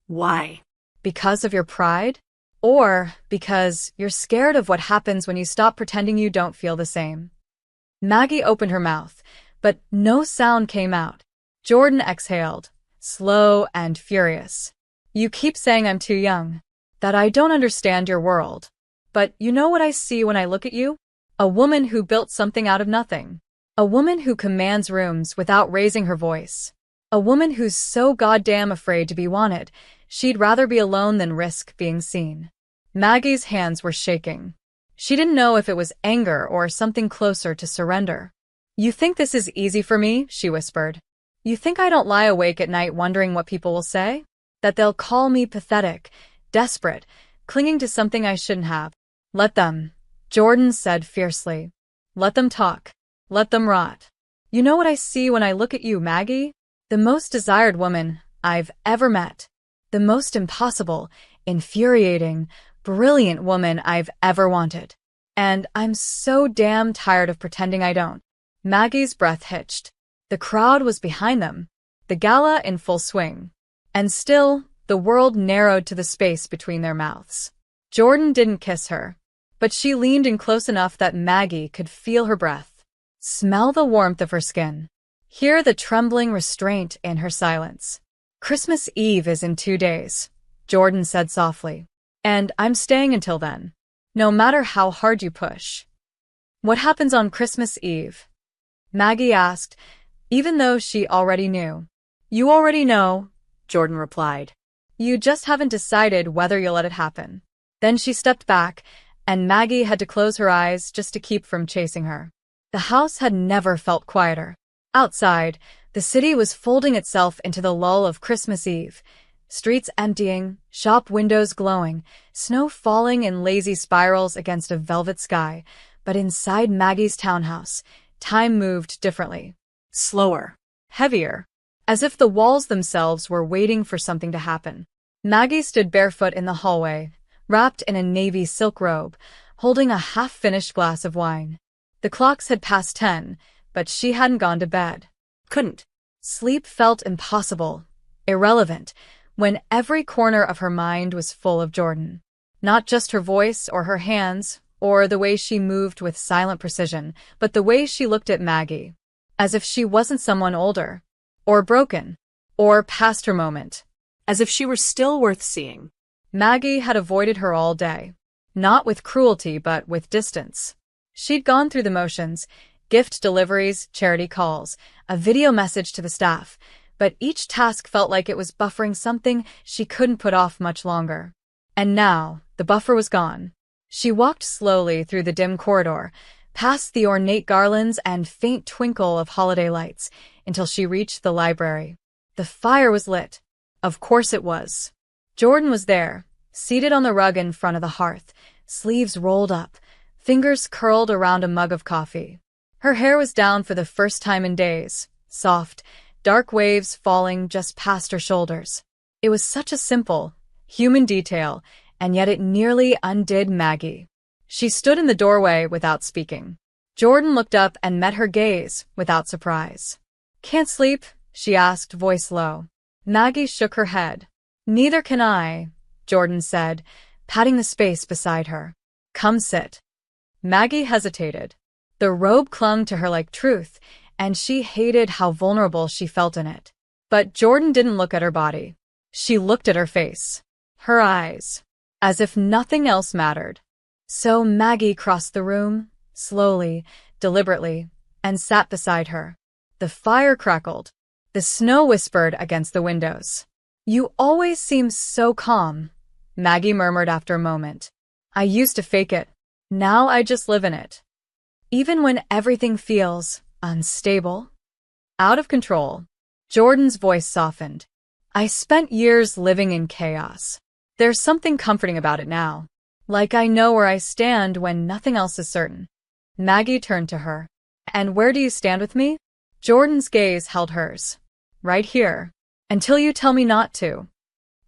Why? Because of your pride? Or because you're scared of what happens when you stop pretending you don't feel the same? Maggie opened her mouth, but no sound came out. Jordan exhaled, slow and furious. "You keep saying I'm too young, that I don't understand your world. But you know what I see when I look at you? A woman who built something out of nothing. A woman who commands rooms without raising her voice. A woman who's so goddamn afraid to be wanted, she'd rather be alone than risk being seen." Maggie's hands were shaking. She didn't know if it was anger or something closer to surrender. "You think this is easy for me?" she whispered. "You think I don't lie awake at night wondering what people will say? That they'll call me pathetic, desperate, clinging to something I shouldn't have? Let them," Jordan said fiercely. "Let them talk. Let them rot. You know what I see when I look at you, Maggie? The most desired woman I've ever met. The most impossible, infuriating, brilliant woman I've ever wanted. And I'm so damn tired of pretending I don't." Maggie's breath hitched. The crowd was behind them, the gala in full swing. And still, the world narrowed to the space between their mouths. Jordan didn't kiss her, but she leaned in close enough that Maggie could feel her breath, smell the warmth of her skin, hear the trembling restraint in her silence. "Christmas Eve is in 2 days," Jordan said softly. "And I'm staying until then, no matter how hard you push." "What happens on Christmas Eve?" Maggie asked, even though she already knew. "You already know," Jordan replied. "You just haven't decided whether you'll let it happen." Then she stepped back, and Maggie had to close her eyes just to keep from chasing her. The house had never felt quieter. Outside, the city was folding itself into the lull of Christmas Eve, Streets emptying, shop windows glowing, snow falling in lazy spirals against a velvet sky. But inside Maggie's townhouse, time moved differently. Slower. Heavier. As if the walls themselves were waiting for something to happen. Maggie stood barefoot in the hallway, wrapped in a navy silk robe, holding a half-finished glass of wine. The clocks had passed 10, but she hadn't gone to bed. Couldn't. Sleep felt impossible, irrelevant, when every corner of her mind was full of Jordan. Not just her voice or her hands, or the way she moved with silent precision, but the way she looked at Maggie. As if she wasn't someone older, or broken, or past her moment. As if she were still worth seeing. Maggie had avoided her all day. Not with cruelty, but with distance. She'd gone through the motions, gift deliveries, charity calls, a video message to the staff, but each task felt like it was buffering something she couldn't put off much longer. And now, the buffer was gone. She walked slowly through the dim corridor, past the ornate garlands and faint twinkle of holiday lights, until she reached the library. The fire was lit. Of course it was. Jordan was there, seated on the rug in front of the hearth, sleeves rolled up, fingers curled around a mug of coffee. Her hair was down for the first time in days, soft, dark waves falling just past her shoulders. It was such a simple, human detail, and yet it nearly undid Maggie. She stood in the doorway without speaking. Jordan looked up and met her gaze without surprise. "Can't sleep?" she asked, voice low. Maggie shook her head. "Neither can I," Jordan said, patting the space beside her. "Come sit." Maggie hesitated. The robe clung to her like truth, and she hated how vulnerable she felt in it. But Jordan didn't look at her body. She looked at her face. Her eyes. As if nothing else mattered. So Maggie crossed the room, slowly, deliberately, and sat beside her. The fire crackled. The snow whispered against the windows. "You always seem so calm," Maggie murmured after a moment. "I used to fake it. Now I just live in it. Even when everything feels unstable, out of control." Jordan's voice softened. "I spent years living in chaos. There's something comforting about it now. Like I know where I stand when nothing else is certain." Maggie turned to her. "And where do you stand with me?" Jordan's gaze held hers. "Right here. Until you tell me not to."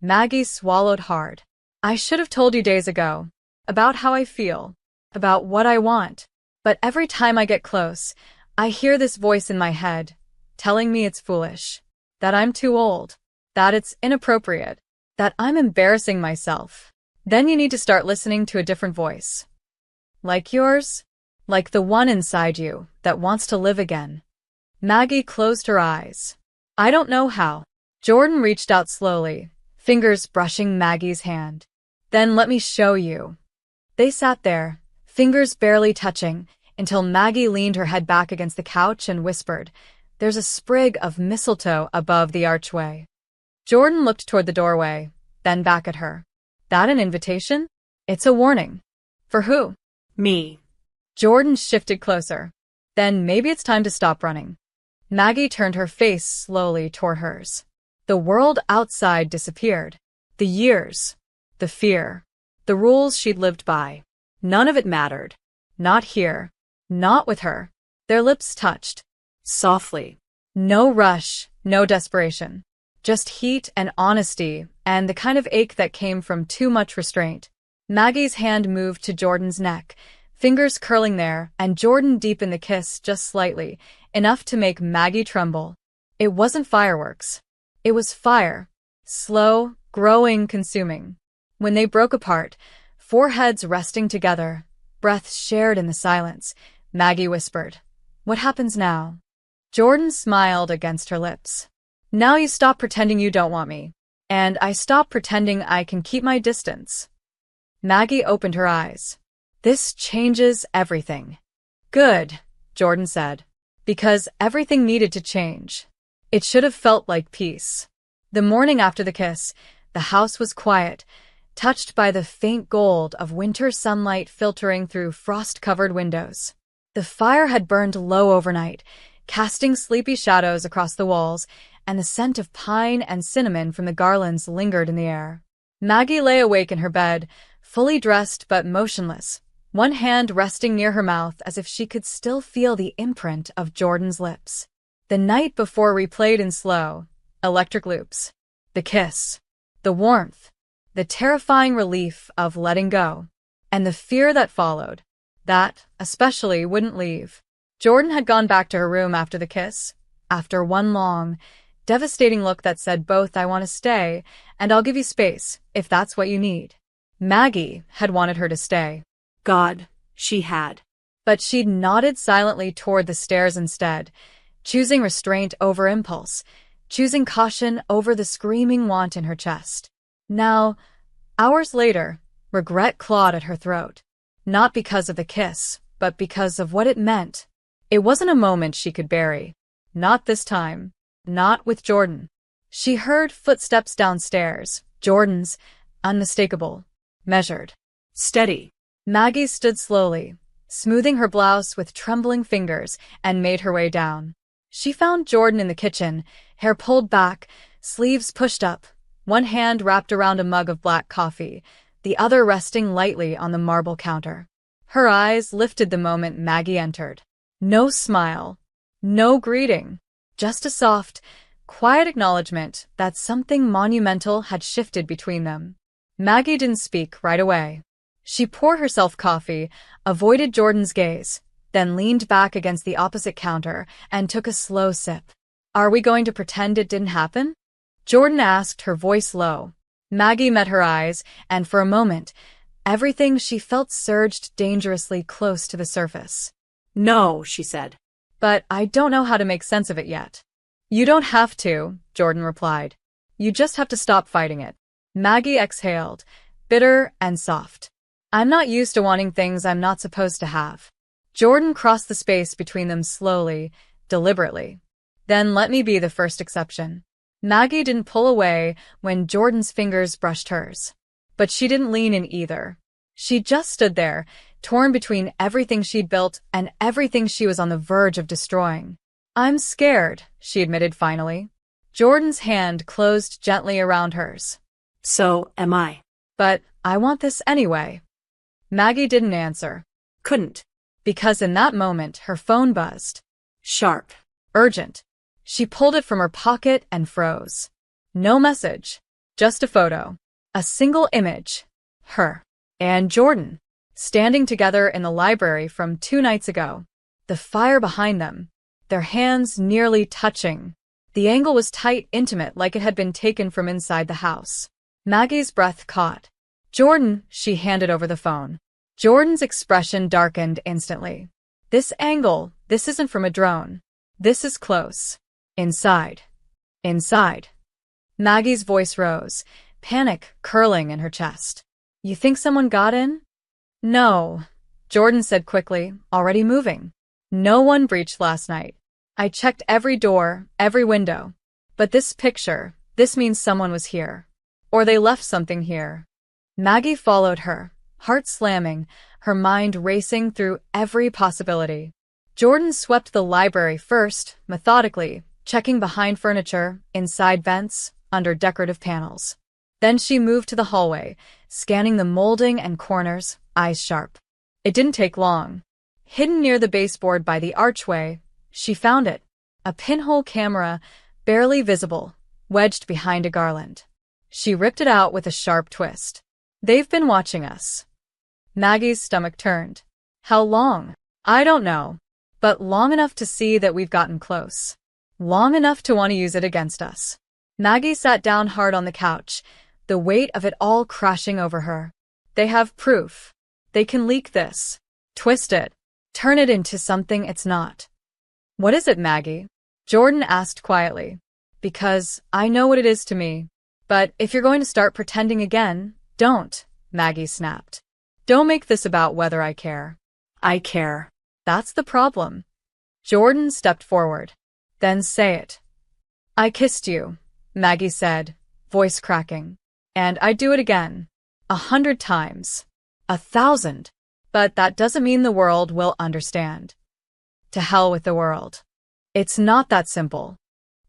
Maggie swallowed hard. "I should have told you days ago. About how I feel. About what I want. But every time I get close, I hear this voice in my head, telling me it's foolish. That I'm too old. That it's inappropriate. That I'm embarrassing myself. Then you need to start listening to a different voice. Like yours? Like the one inside you that wants to live again." Maggie closed her eyes. "I don't know how." Jordan reached out slowly, fingers brushing Maggie's hand. "Then let me show you." They sat there, fingers barely touching, until Maggie leaned her head back against the couch and whispered, "There's a sprig of mistletoe above the archway." Jordan looked toward the doorway, then back at her. "That an invitation? It's a warning." "For who?" "Me." Jordan shifted closer. "Then maybe it's time to stop running." Maggie turned her face slowly toward hers. The world outside disappeared. The years. The fear. The rules she'd lived by. None of it mattered. Not here. Not with her. Their lips touched. Softly. No rush, no desperation. Just heat and honesty, and the kind of ache that came from too much restraint. Maggie's hand moved to Jordan's neck, fingers curling there, and Jordan deepened the kiss just slightly, enough to make Maggie tremble. It wasn't fireworks. It was fire. Slow, growing, consuming. When they broke apart, foreheads resting together, breaths shared in the silence, Maggie whispered, "What happens now?" Jordan smiled against her lips. "Now you stop pretending you don't want me. And I stop pretending I can keep my distance." Maggie opened her eyes. "This changes everything." "Good," Jordan said. "Because everything needed to change. It should have felt like peace." The morning after the kiss, the house was quiet, touched by the faint gold of winter sunlight filtering through frost-covered windows. The fire had burned low overnight, casting sleepy shadows across the walls, and the scent of pine and cinnamon from the garlands lingered in the air. Maggie lay awake in her bed, fully dressed but motionless, one hand resting near her mouth as if she could still feel the imprint of Jordan's lips. The night before replayed in slow, electric loops. The kiss, the warmth, the terrifying relief of letting go, and the fear that followed. That, especially, wouldn't leave. Jordan had gone back to her room after the kiss, after one long, devastating look that said both "I want to stay" and "I'll give you space, if that's what you need." Maggie had wanted her to stay. God, she had. But she'd nodded silently toward the stairs instead, choosing restraint over impulse, choosing caution over the screaming want in her chest. Now, hours later, regret clawed at her throat. Not because of the kiss, but because of what it meant. It wasn't a moment she could bury. Not this time. Not with Jordan. She heard footsteps downstairs, Jordan's, unmistakable, measured. Steady. Maggie stood slowly, smoothing her blouse with trembling fingers, and made her way down. She found Jordan in the kitchen, hair pulled back, sleeves pushed up, one hand wrapped around a mug of black coffee, the other resting lightly on the marble counter. Her eyes lifted the moment Maggie entered. No smile, no greeting, just a soft, quiet acknowledgement that something monumental had shifted between them. Maggie didn't speak right away. She poured herself coffee, avoided Jordan's gaze, then leaned back against the opposite counter and took a slow sip. "Are we going to pretend it didn't happen?" Jordan asked, her voice low. Maggie met her eyes, and for a moment, everything she felt surged dangerously close to the surface. "No," she said. "But I don't know how to make sense of it yet." "You don't have to," Jordan replied. "You just have to stop fighting it." Maggie exhaled, bitter and soft. "I'm not used to wanting things I'm not supposed to have." Jordan crossed the space between them slowly, deliberately. "Then let me be the first exception." Maggie didn't pull away when Jordan's fingers brushed hers. But she didn't lean in either. She just stood there, torn between everything she'd built and everything she was on the verge of destroying. "I'm scared," she admitted finally. Jordan's hand closed gently around hers. "So am I." "But I want this anyway." Maggie didn't answer. Couldn't. Because in that moment, her phone buzzed. Sharp. Urgent. She pulled it from her pocket and froze. No message. Just a photo. A single image. Her. And Jordan. Standing together in the library from 2 nights ago. The fire behind them. Their hands nearly touching. The angle was tight, intimate, like it had been taken from inside the house. Maggie's breath caught. "Jordan," she handed over the phone. Jordan's expression darkened instantly. "This angle, this isn't from a drone. This is close. Inside. Inside." Maggie's voice rose, panic curling in her chest. "You think someone got in?" "No," Jordan said quickly, already moving. "No one breached last night. I checked every door, every window. But this picture, this means someone was here. Or they left something here." Maggie followed her, heart slamming, her mind racing through every possibility. Jordan swept the library first, methodically, checking behind furniture, inside vents, under decorative panels. Then she moved to the hallway, scanning the molding and corners, eyes sharp. It didn't take long. Hidden near the baseboard by the archway, she found it. A pinhole camera, barely visible, wedged behind a garland. She ripped it out with a sharp twist. "They've been watching us." Maggie's stomach turned. "How long?" "I don't know. But long enough to see that we've gotten close. Long enough to want to use it against us." Maggie sat down hard on the couch, the weight of it all crashing over her. "They have proof. They can leak this. Twist it. Turn it into something it's not." "What is it, Maggie?" Jordan asked quietly. "Because I know what it is to me. But if you're going to start pretending again, don't," Maggie snapped. "Don't make this about whether I care." "I care." "That's the problem." Jordan stepped forward. "Then say it." "I kissed you," Maggie said, voice cracking. "And I'd do it again. 100 times. 1,000. But that doesn't mean the world will understand." To hell with the world. It's not that simple.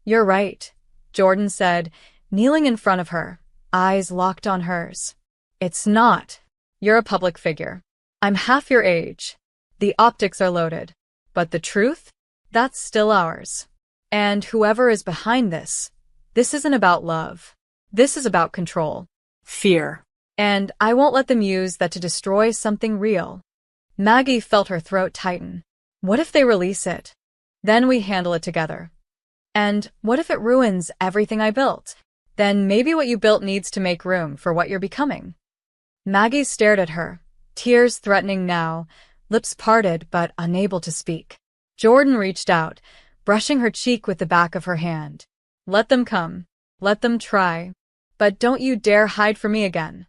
"You're right," Jordan said, kneeling in front of her, eyes locked on hers. It's not. You're a public figure. I'm half your age. The optics are loaded. But the truth? That's still ours. And whoever is behind this isn't about love. This is about control. Fear. And I won't let them use that to destroy something real. Maggie felt her throat tighten. What if they release it? Then we handle it together. And what if it ruins everything I built? Then maybe what you built needs to make room for what you're becoming. Maggie stared at her, tears threatening now, lips parted but unable to speak. Jordan reached out, brushing her cheek with the back of her hand. Let them come. Let them try. But don't you dare hide from me again.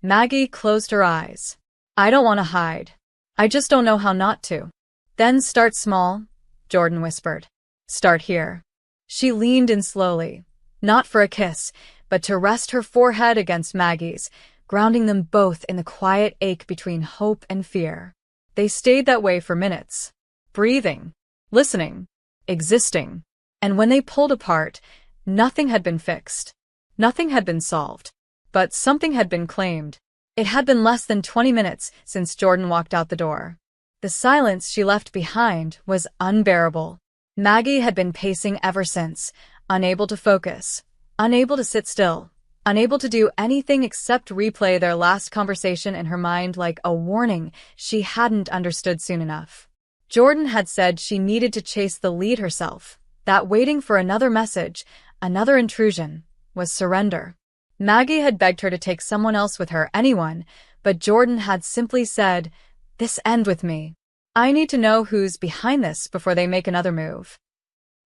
Maggie closed her eyes. I don't want to hide. I just don't know how not to. Then start small, Jordan whispered. Start here. She leaned in slowly, not for a kiss, but to rest her forehead against Maggie's, grounding them both in the quiet ache between hope and fear. They stayed that way for minutes, breathing, listening, existing. And when they pulled apart, nothing had been fixed. Nothing had been solved. But something had been claimed. It had been less than 20 minutes since Jordan walked out the door. The silence she left behind was unbearable. Maggie had been pacing ever since, unable to focus, unable to sit still, unable to do anything except replay their last conversation in her mind like a warning she hadn't understood soon enough. Jordan had said she needed to chase the lead herself, that waiting for another message, another intrusion, was surrender. Maggie had begged her to take someone else with her, anyone, but Jordan had simply said, "This end with me. I need to know who's behind this before they make another move."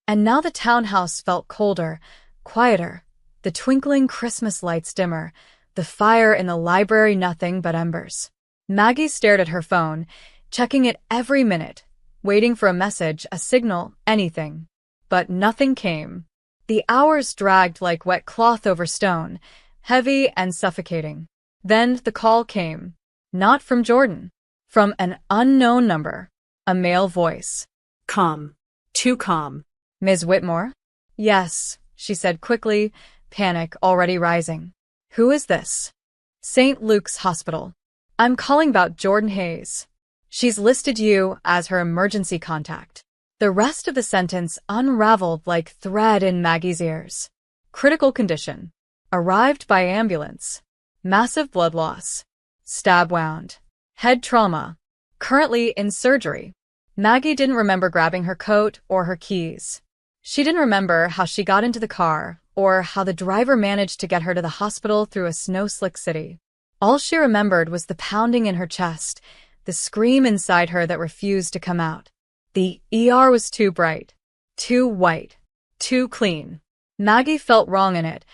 And now the townhouse felt colder, quieter, the twinkling Christmas lights dimmer, the fire in the library nothing but embers. Maggie stared at her phone, checking it every minute, waiting for a message, a signal, anything. But nothing came. The hours dragged like wet cloth over stone, heavy and suffocating. Then the call came. Not from Jordan. From an unknown number. A male voice. Calm. Too calm. Ms. Whitmore? Yes, she said quickly, panic already rising. Who is this? St. Luke's Hospital. I'm calling about Jordan Hayes. She's listed you as her emergency contact. The rest of the sentence unraveled like thread in Maggie's ears. Critical condition. Arrived by ambulance. Massive blood loss. Stab wound. Head trauma. Currently in surgery. Maggie didn't remember grabbing her coat or her keys. She didn't remember how she got into the car or how the driver managed to get her to the hospital through a snow-slick city. All she remembered was the pounding in her chest, the scream inside her that refused to come out. The ER was too bright, too white, too clean. Maggie felt wrong in it,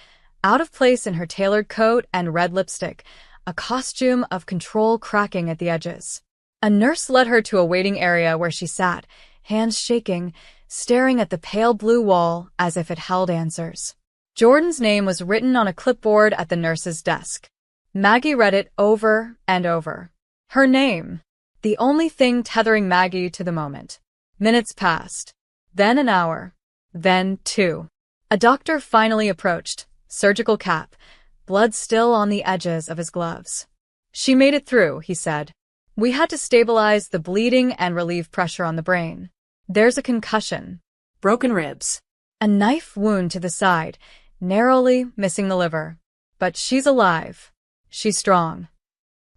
out of place in her tailored coat and red lipstick, a costume of control cracking at the edges. A nurse led her to a waiting area where she sat, hands shaking, staring at the pale blue wall as if it held answers. Jordan's name was written on a clipboard at the nurse's desk. Maggie read it over and over. Her name, the only thing tethering Maggie to the moment. Minutes passed. Then an hour. Then 2. A doctor finally approached, surgical cap, blood still on the edges of his gloves. She made it through, he said. We had to stabilize the bleeding and relieve pressure on the brain. There's a concussion. Broken ribs. A knife wound to the side, narrowly missing the liver. But she's alive. She's strong.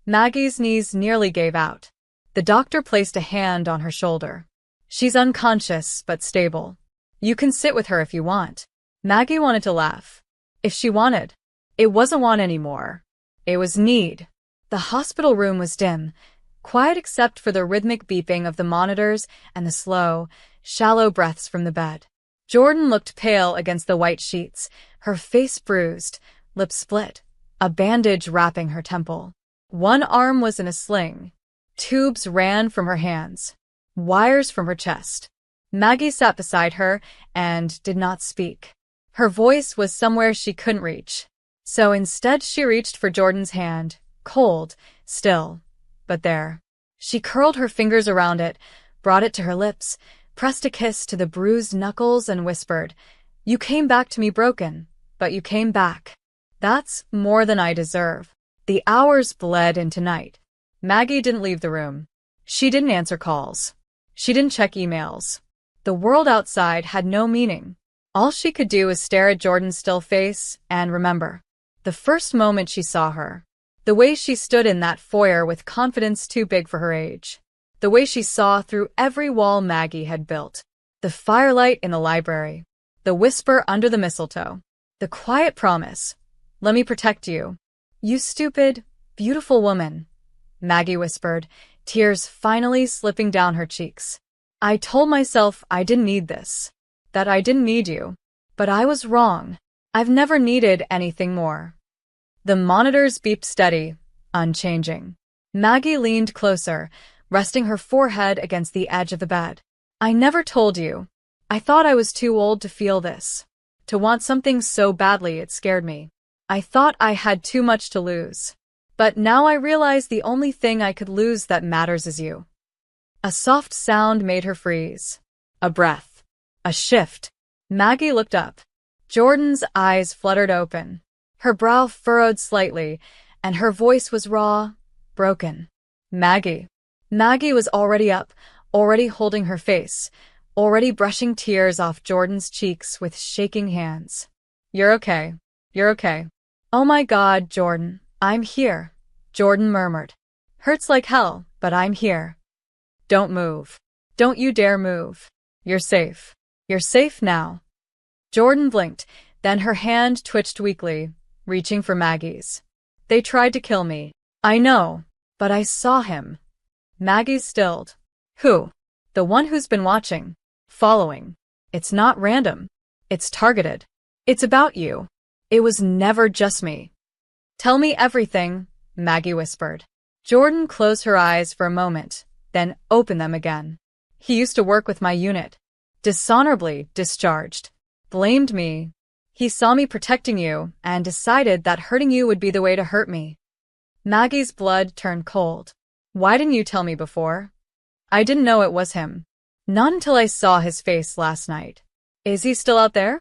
Maggie's knees nearly gave out. The doctor placed a hand on her shoulder. She's unconscious, but stable. You can sit with her if you want. Maggie wanted to laugh. If she wanted. It wasn't want anymore. It was need. The hospital room was dim, quiet except for the rhythmic beeping of the monitors and the slow, shallow breaths from the bed. Jordan looked pale against the white sheets, her face bruised, lips split, a bandage wrapping her temple. One arm was in a sling. Tubes ran from her hands. Wires from her chest. Maggie sat beside her and did not speak. Her voice was somewhere she couldn't reach. So instead she reached for Jordan's hand, cold, still, but there. She curled her fingers around it, brought it to her lips, pressed a kiss to the bruised knuckles and whispered, You came back to me broken, but you came back. That's more than I deserve. The hours bled into night. Maggie didn't leave the room. She didn't answer calls. She didn't check emails. The world outside had no meaning. All she could do was stare at Jordan's still face and remember the first moment she saw her. The way she stood in that foyer with confidence too big for her age. The way she saw through every wall Maggie had built. The firelight in the library. The whisper under the mistletoe. The quiet promise. Let me protect you. You stupid, beautiful woman, Maggie whispered, tears finally slipping down her cheeks. I told myself I didn't need this. That I didn't need you. But I was wrong. I've never needed anything more. The monitors beeped steady, unchanging. Maggie leaned closer, resting her forehead against the edge of the bed. I never told you. I thought I was too old to feel this. To want something so badly it scared me. I thought I had too much to lose. But now I realize the only thing I could lose that matters is you. A soft sound made her freeze. A breath. A shift. Maggie looked up. Jordan's eyes fluttered open. Her brow furrowed slightly, and her voice was raw, broken. Maggie. Maggie was already up, already holding her face, already brushing tears off Jordan's cheeks with shaking hands. You're okay. You're okay. Oh my God, Jordan, I'm here, Jordan murmured. Hurts like hell, but I'm here. Don't move. Don't you dare move. You're safe. You're safe now. Jordan blinked, then her hand twitched weakly, reaching for Maggie's. They tried to kill me. I know, but I saw him. Maggie stilled. Who? The one who's been watching. Following. It's not random. It's targeted. It's about you. It was never just me. Tell me everything, Maggie whispered. Jordan closed her eyes for a moment, then opened them again. He used to work with my unit. Dishonorably discharged. Blamed me. He saw me protecting you and decided that hurting you would be the way to hurt me. Maggie's blood turned cold. Why didn't you tell me before? I didn't know it was him. Not until I saw his face last night. Is he still out there?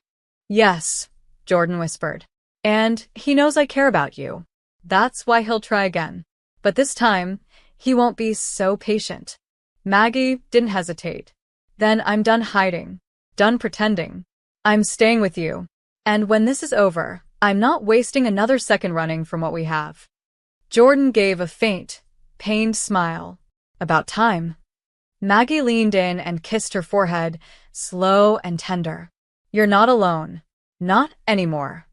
Yes, Jordan whispered. And he knows I care about you. That's why he'll try again. But this time, he won't be so patient. Maggie didn't hesitate. Then I'm done hiding. Done pretending. I'm staying with you. And when this is over, I'm not wasting another second running from what we have. Jordan gave a faint, pained smile. About time. Maggie leaned in and kissed her forehead, slow and tender. You're not alone. Not anymore.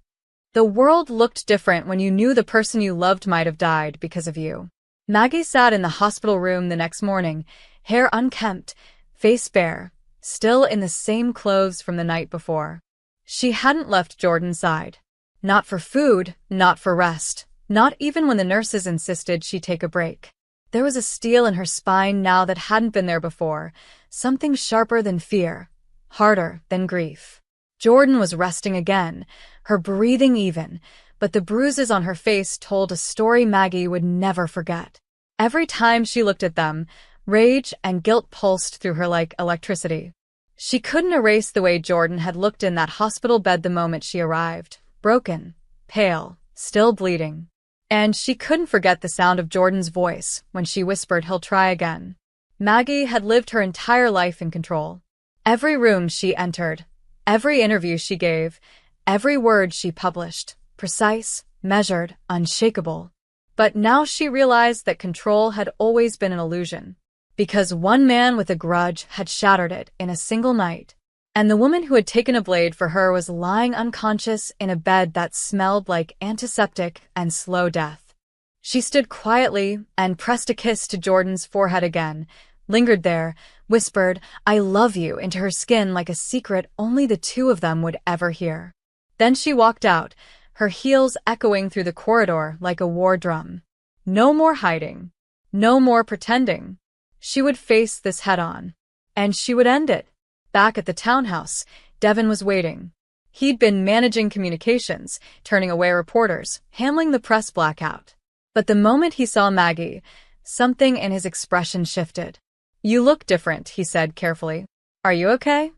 The world looked different when you knew the person you loved might have died because of you. Maggie sat in the hospital room the next morning, hair unkempt, face bare, still in the same clothes from the night before. She hadn't left Jordan's side. Not for food, not for rest, not even when the nurses insisted she take a break. There was a steel in her spine now that hadn't been there before, something sharper than fear, harder than grief. Jordan was resting again, her breathing even, but the bruises on her face told a story Maggie would never forget. Every time she looked at them, rage and guilt pulsed through her like electricity. She couldn't erase the way Jordan had looked in that hospital bed the moment she arrived, broken, pale, still bleeding. And she couldn't forget the sound of Jordan's voice when she whispered he'll try again. Maggie had lived her entire life in control. Every room she entered, every interview she gave, every word she published, precise, measured, unshakable. But now she realized that control had always been an illusion, because one man with a grudge had shattered it in a single night, and the woman who had taken a blade for her was lying unconscious in a bed that smelled like antiseptic and slow death. She stood quietly and pressed a kiss to Jordan's forehead again, lingered there, whispered, "I love you," into her skin like a secret only the two of them would ever hear. Then she walked out, her heels echoing through the corridor like a war drum. No more hiding. No more pretending. She would face this head-on. And she would end it. Back at the townhouse, Devin was waiting. He'd been managing communications, turning away reporters, handling the press blackout. But the moment he saw Maggie, something in his expression shifted. "You look different," he said carefully. "Are you okay?"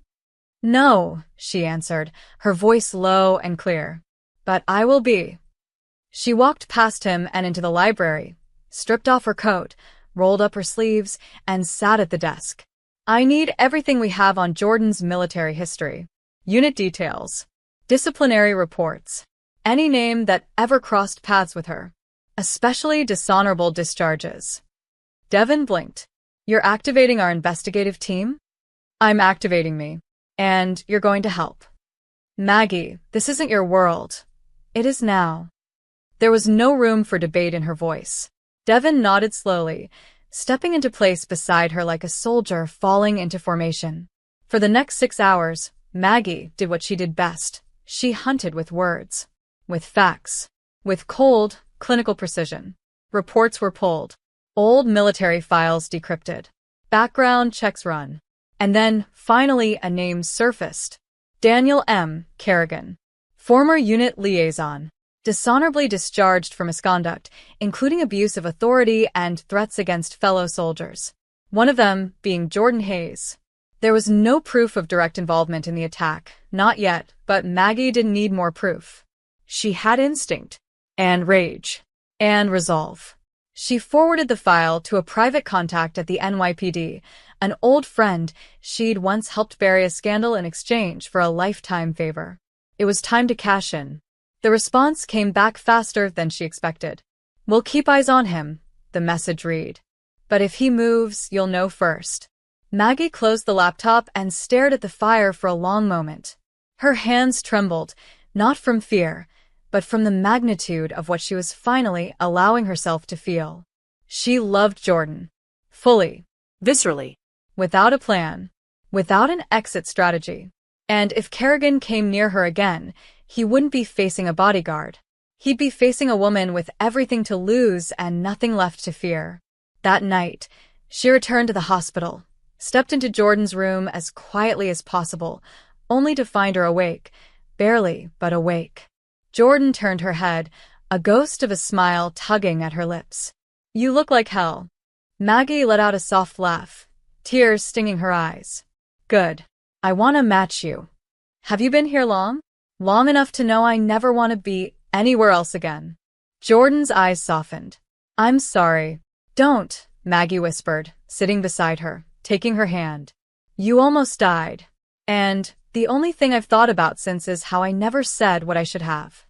No, she answered, her voice low and clear. But I will be. She walked past him and into the library, stripped off her coat, rolled up her sleeves, and sat at the desk. I need everything we have on Jordan's military history. Unit details. Disciplinary reports. Any name that ever crossed paths with her. Especially dishonorable discharges. Devin blinked. You're activating our investigative team? I'm activating me. And you're going to help. Maggie, this isn't your world. It is now. There was no room for debate in her voice. Devin nodded slowly, stepping into place beside her like a soldier falling into formation. For the next 6 hours, Maggie did what she did best. She hunted with words. With facts. With cold, clinical precision. Reports were pulled. Old military files decrypted. Background checks run. And then, finally, a name surfaced. Daniel M. Kerrigan. Former unit liaison. Dishonorably discharged for misconduct, including abuse of authority and threats against fellow soldiers. One of them being Jordan Hayes. There was no proof of direct involvement in the attack, not yet, but Maggie didn't need more proof. She had instinct, and rage, and resolve. She forwarded the file to a private contact at the NYPD, an old friend she'd once helped bury a scandal in exchange for a lifetime favor. It was time to cash in. The response came back faster than she expected. We'll keep eyes on him, the message read. But if he moves, you'll know first. Maggie closed the laptop and stared at the fire for a long moment. Her hands trembled, not from fear, but from the magnitude of what she was finally allowing herself to feel. She loved Jordan. Fully. Viscerally. Without a plan. Without an exit strategy. And if Kerrigan came near her again, he wouldn't be facing a bodyguard. He'd be facing a woman with everything to lose and nothing left to fear. That night, she returned to the hospital, stepped into Jordan's room as quietly as possible, only to find her awake, barely but awake. Jordan turned her head, a ghost of a smile tugging at her lips. You look like hell. Maggie let out a soft laugh, tears stinging her eyes. Good. I want to match you. Have you been here long? Long enough to know I never want to be anywhere else again. Jordan's eyes softened. I'm sorry. Don't, Maggie whispered, sitting beside her, taking her hand. You almost died. And the only thing I've thought about since is how I never said what I should have.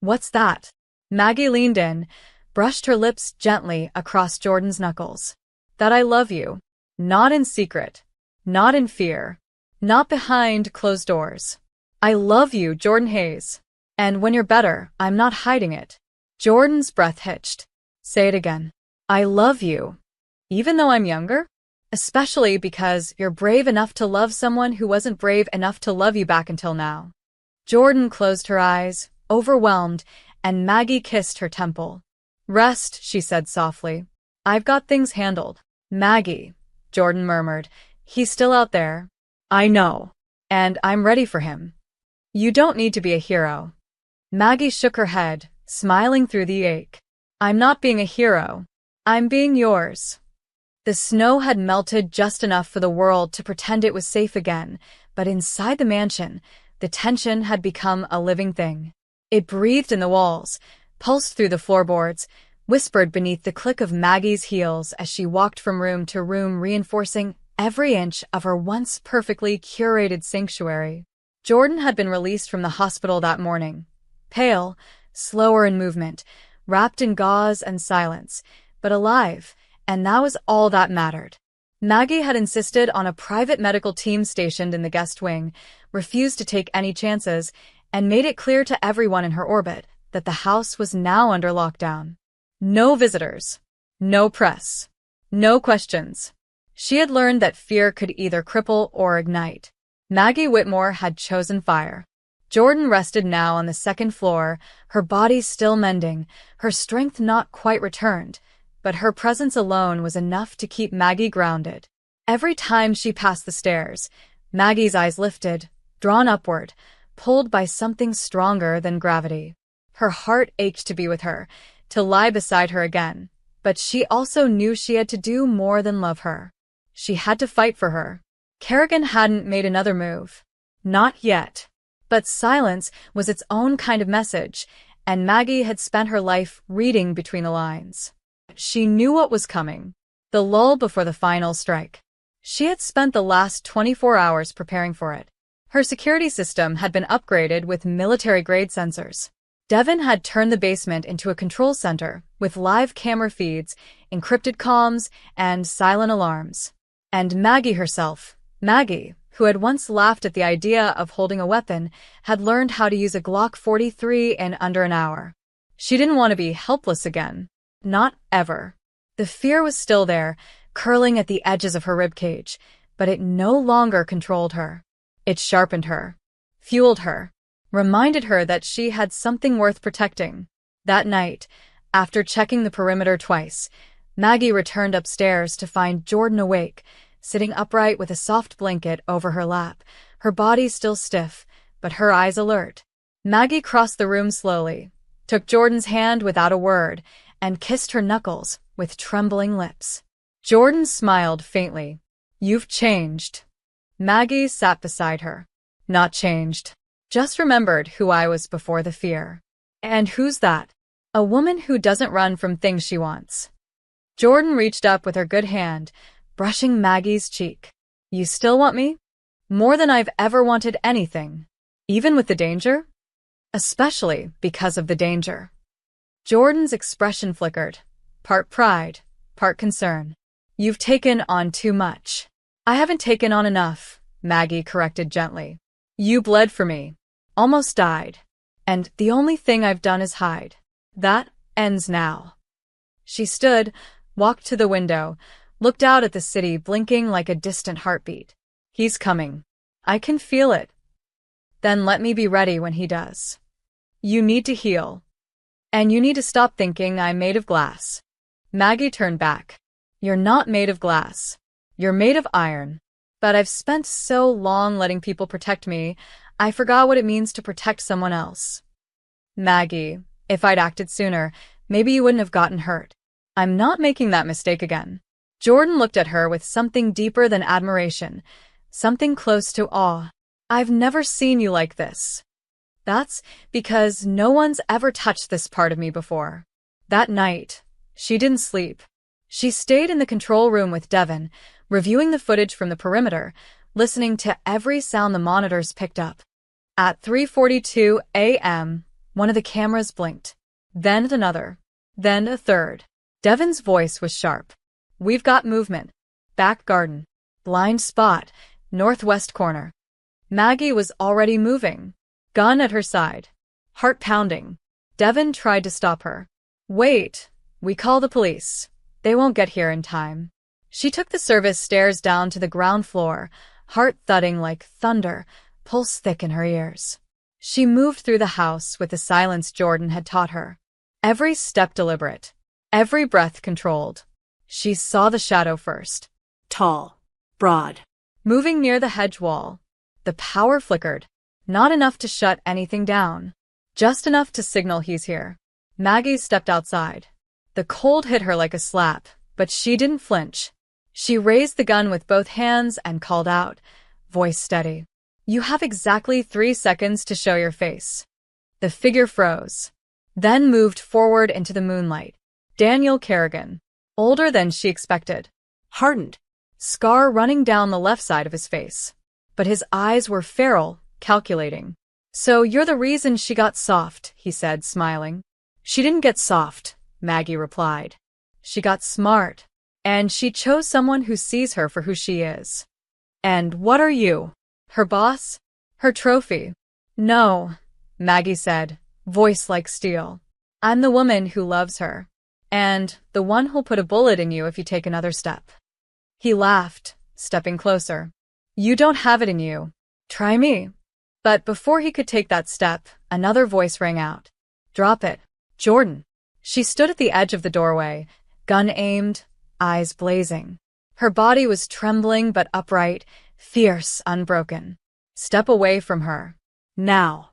What's that? Maggie leaned in, brushed her lips gently across Jordan's knuckles. That I love you. Not in secret. Not in fear. Not behind closed doors. I love you, Jordan Hayes. And when you're better, I'm not hiding it. Jordan's breath hitched. Say it again. I love you. Even though I'm younger? Especially because you're brave enough to love someone who wasn't brave enough to love you back until now. Jordan closed her eyes, overwhelmed, and Maggie kissed her temple. Rest, she said softly. I've got things handled. Maggie, Jordan murmured. He's still out there. I know. And I'm ready for him. You don't need to be a hero. Maggie shook her head, smiling through the ache. I'm not being a hero. I'm being yours. The snow had melted just enough for the world to pretend it was safe again, but inside the mansion, the tension had become a living thing. It breathed in the walls, pulsed through the floorboards, whispered beneath the click of Maggie's heels as she walked from room to room, reinforcing every inch of her once perfectly curated sanctuary. Jordan had been released from the hospital that morning, pale, slower in movement, wrapped in gauze and silence, but alive, and that was all that mattered. Maggie had insisted on a private medical team stationed in the guest wing, refused to take any chances, and made it clear to everyone in her orbit that the house was now under lockdown. No visitors. No press. No questions. She had learned that fear could either cripple or ignite. Maggie Whitmore had chosen fire. Jordan rested now on the second floor, her body still mending, her strength not quite returned, but her presence alone was enough to keep Maggie grounded. Every time she passed the stairs, Maggie's eyes lifted, drawn upward, pulled by something stronger than gravity. Her heart ached to be with her, to lie beside her again, but she also knew she had to do more than love her. She had to fight for her. Kerrigan hadn't made another move. Not yet. But silence was its own kind of message, and Maggie had spent her life reading between the lines. She knew what was coming. The lull before the final strike. She had spent the last 24 hours preparing for it. Her security system had been upgraded with military-grade sensors. Devon had turned the basement into a control center with live camera feeds, encrypted comms, and silent alarms. And Maggie herself, Maggie, who had once laughed at the idea of holding a weapon, had learned how to use a Glock 43 in under an hour. She didn't want to be helpless again. Not ever. The fear was still there, curling at the edges of her ribcage, but it no longer controlled her. It sharpened her, fueled her, reminded her that she had something worth protecting. That night, after checking the perimeter twice, Maggie returned upstairs to find Jordan awake, sitting upright with a soft blanket over her lap, her body still stiff, but her eyes alert. Maggie crossed the room slowly, took Jordan's hand without a word, and kissed her knuckles with trembling lips. Jordan smiled faintly. "You've changed." Maggie sat beside her. "Not changed. Just remembered who I was before the fear." "And who's that?" "A woman who doesn't run from things she wants." Jordan reached up with her good hand, brushing Maggie's cheek. "You still want me?" "More than I've ever wanted anything." "Even with the danger?" "Especially because of the danger." Jordan's expression flickered, part pride, part concern. "You've taken on too much." "I haven't taken on enough," Maggie corrected gently. "You bled for me. Almost died. And the only thing I've done is hide. That ends now." She stood, walked to the window, looked out at the city blinking like a distant heartbeat. "He's coming. I can feel it." "Then let me be ready when he does." "You need to heal. And you need to stop thinking I'm made of glass." Maggie turned back. "You're not made of glass. You're made of iron." "But I've spent so long letting people protect me, I forgot what it means to protect someone else." "Maggie, if I'd acted sooner, maybe you wouldn't have gotten hurt." "I'm not making that mistake again." Jordan looked at her with something deeper than admiration, something close to awe. "I've never seen you like this." "That's because no one's ever touched this part of me before." That night, she didn't sleep. She stayed in the control room with Devon, reviewing the footage from the perimeter, listening to every sound the monitors picked up. At 3:42 a.m., one of the cameras blinked. Then another. Then a third. Devon's voice was sharp. "We've got movement. Back garden. Blind spot. Northwest corner." Maggie was already moving, gun at her side, heart pounding. Devon tried to stop her. "Wait. We call the police. They won't get here in time." She took the service stairs down to the ground floor, heart thudding like thunder, pulse thick in her ears. She moved through the house with the silence Jordan had taught her. Every step deliberate, every breath controlled. She saw the shadow first. Tall. Broad. Moving near the hedge wall. The power flickered. Not enough to shut anything down. Just enough to signal he's here. Maggie stepped outside. The cold hit her like a slap, but she didn't flinch. She raised the gun with both hands and called out, voice steady. "You have exactly 3 seconds to show your face." The figure froze, then moved forward into the moonlight. Daniel Kerrigan, older than she expected. Hardened, scar running down the left side of his face. But his eyes were feral, calculating. "So you're the reason she got soft," he said, smiling. "She didn't get soft," Maggie replied. "She got smart. And she chose someone who sees her for who she is." "And what are you? Her boss? Her trophy?" "No," Maggie said, voice like steel. "I'm the woman who loves her. And the one who'll put a bullet in you if you take another step." He laughed, stepping closer. "You don't have it in you. Try me." But before he could take that step, another voice rang out. "Drop it, Jordan." She stood at the edge of the doorway, gun aimed, eyes blazing. Her body was trembling but upright, fierce, unbroken. "Step away from her. Now."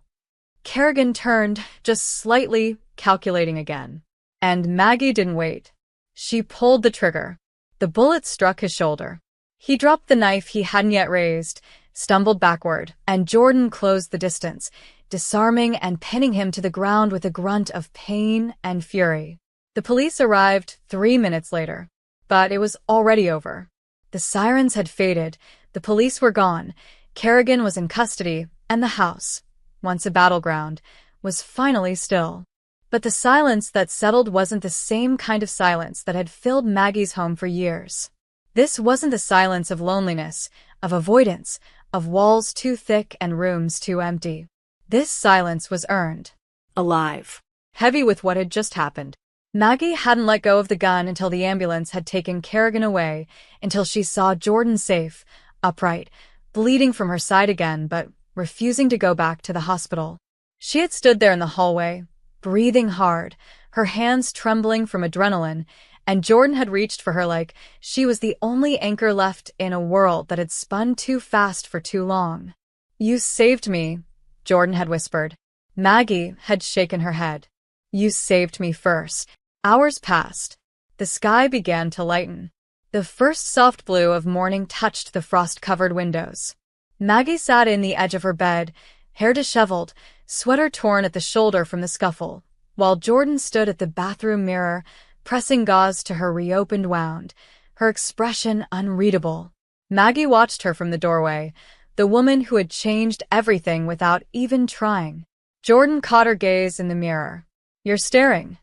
Kerrigan turned, just slightly, calculating again. And Maggie didn't wait. She pulled the trigger. The bullet struck his shoulder. He dropped the knife he hadn't yet raised, stumbled backward, and Jordan closed the distance, disarming and pinning him to the ground with a grunt of pain and fury. The police arrived 3 minutes later, but it was already over. The sirens had faded, the police were gone, Kerrigan was in custody, and the house, once a battleground, was finally still. But the silence that settled wasn't the same kind of silence that had filled Maggie's home for years. This wasn't the silence of loneliness, of avoidance, of walls too thick and rooms too empty. This silence was earned. Alive. Heavy with what had just happened. Maggie hadn't let go of the gun until the ambulance had taken Kerrigan away, until she saw Jordan safe, upright, bleeding from her side again, but refusing to go back to the hospital. She had stood there in the hallway, breathing hard, her hands trembling from adrenaline, and Jordan had reached for her like she was the only anchor left in a world that had spun too fast for too long. "You saved me," Jordan had whispered. Maggie had shaken her head. "You saved me first." Hours passed. The sky began to lighten. The first soft blue of morning touched the frost-covered windows. Maggie sat in the edge of her bed, hair disheveled, sweater torn at the shoulder from the scuffle, while Jordan stood at the bathroom mirror, pressing gauze to her reopened wound, her expression unreadable. Maggie watched her from the doorway, the woman who had changed everything without even trying. Jordan caught her gaze in the mirror. "You're staring."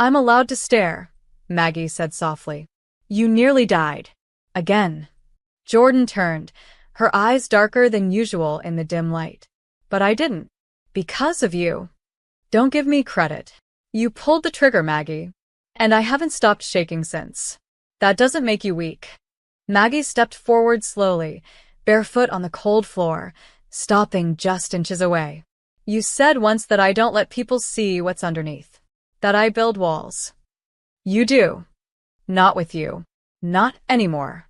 "I'm allowed to stare," Maggie said softly. "You nearly died." Again. Jordan turned, her eyes darker than usual in the dim light. "But I didn't. Because of you." "Don't give me credit. You pulled the trigger, Maggie. And I haven't stopped shaking since. That doesn't make you weak." Maggie stepped forward slowly, barefoot on the cold floor, stopping just inches away. "You said once that I don't let people see what's underneath. That I build walls. You do. Not with you. Not anymore."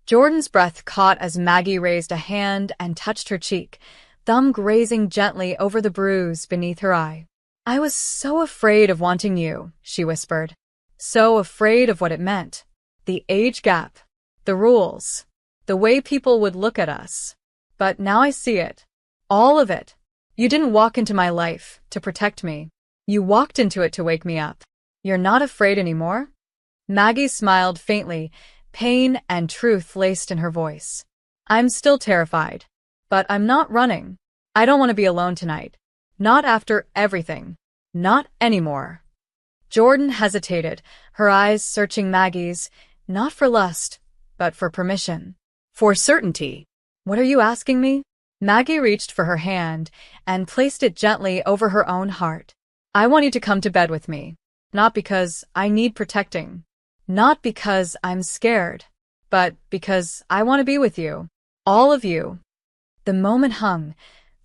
Jordan's breath caught as Maggie raised a hand and touched her cheek, thumb grazing gently over the bruise beneath her eye. "I was so afraid of wanting you," she whispered. "So afraid of what it meant. The age gap. The rules. The way people would look at us. But now I see it. All of it. You didn't walk into my life to protect me. You walked into it to wake me up. You're not afraid anymore?" Maggie smiled faintly, pain and truth laced in her voice. "I'm still terrified. But I'm not running. I don't want to be alone tonight. Not after everything. Not anymore." Jordan hesitated, her eyes searching Maggie's, not for lust, but for permission. For certainty. "What are you asking me?" Maggie reached for her hand and placed it gently over her own heart. "I want you to come to bed with me. Not because I need protecting. Not because I'm scared. But because I want to be with you. All of you." The moment hung,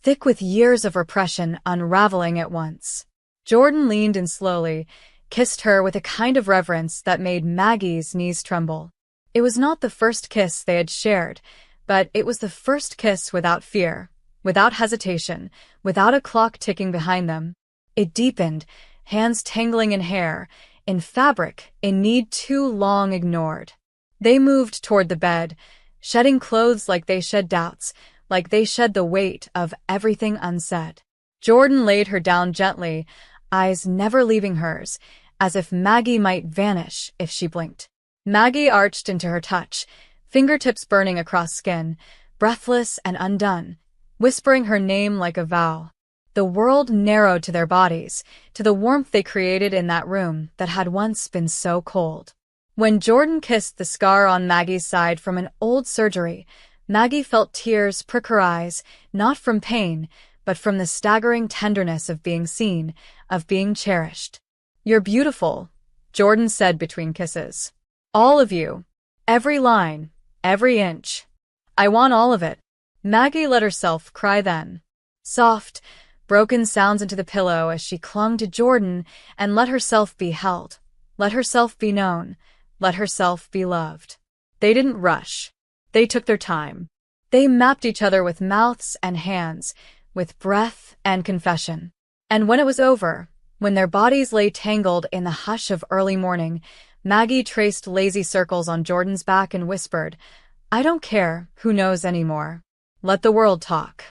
thick with years of repression unraveling at once. Jordan leaned in slowly, kissed her with a kind of reverence that made Maggie's knees tremble. It was not the first kiss they had shared, but it was the first kiss without fear, without hesitation, without a clock ticking behind them. It deepened, hands tangling in hair, in fabric, in need too long ignored. They moved toward the bed, shedding clothes like they shed doubts, like they shed the weight of everything unsaid. Jordan laid her down gently, eyes never leaving hers, as if Maggie might vanish if she blinked. Maggie arched into her touch, fingertips burning across skin, breathless and undone, whispering her name like a vow. The world narrowed to their bodies, to the warmth they created in that room that had once been so cold. When Jordan kissed the scar on Maggie's side from an old surgery, Maggie felt tears prick her eyes, not from pain, but from the staggering tenderness of being seen, of being cherished. "You're beautiful," Jordan said between kisses. "All of you. Every line, every inch. I want all of it." Maggie let herself cry then. Soft, broken sounds into the pillow as she clung to Jordan and let herself be held, let herself be known, let herself be loved. They didn't rush. They took their time. They mapped each other with mouths and hands, with breath and confession. And when it was over, when their bodies lay tangled in the hush of early morning, Maggie traced lazy circles on Jordan's back and whispered, "I don't care who knows anymore. Let the world talk.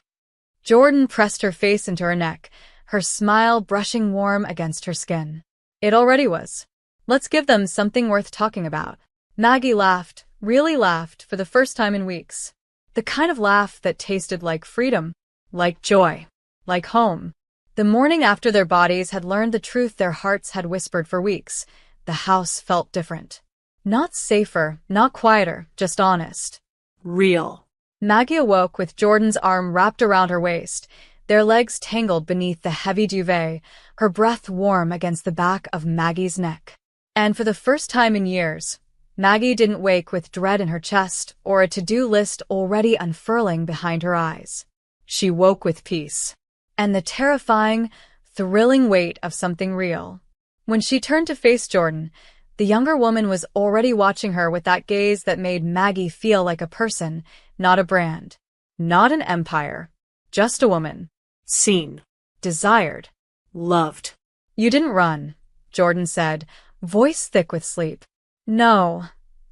Jordan pressed her face into her neck, her smile brushing warm against her skin. It already was. Let's give them something worth talking about. Maggie laughed, really laughed, for the first time in weeks. The kind of laugh that tasted like freedom, like joy, like home. The morning after their bodies had learned the truth their hearts had whispered for weeks, the house felt different. Not safer, not quieter, just honest. Real. Maggie awoke with Jordan's arm wrapped around her waist, their legs tangled beneath the heavy duvet, her breath warm against the back of Maggie's neck. And for the first time in years, Maggie didn't wake with dread in her chest or a to-do list already unfurling behind her eyes. She woke with peace and the terrifying, thrilling weight of something real. When she turned to face Jordan, the younger woman was already watching her with that gaze that made Maggie feel like a person, not a brand, not an empire, just a woman. Seen. Desired. Loved. You didn't run, Jordan said, voice thick with sleep. No,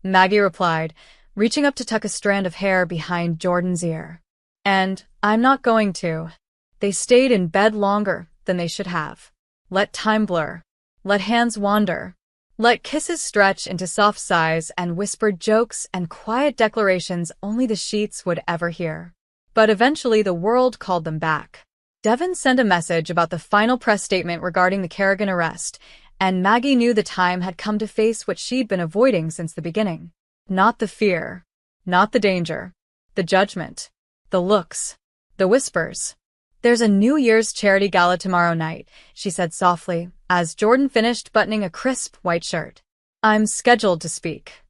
Maggie replied, reaching up to tuck a strand of hair behind Jordan's ear. And I'm not going to. They stayed in bed longer than they should have. Let time blur. Let hands wander. Let kisses stretch into soft sighs and whispered jokes and quiet declarations only the sheets would ever hear. But eventually the world called them back. Devin sent a message about the final press statement regarding the Kerrigan arrest, and Maggie knew the time had come to face what she'd been avoiding since the beginning. Not the fear, not the danger, the judgment, the looks, the whispers. There's a New Year's charity gala tomorrow night, she said softly, as Jordan finished buttoning a crisp white shirt. I'm scheduled to speak.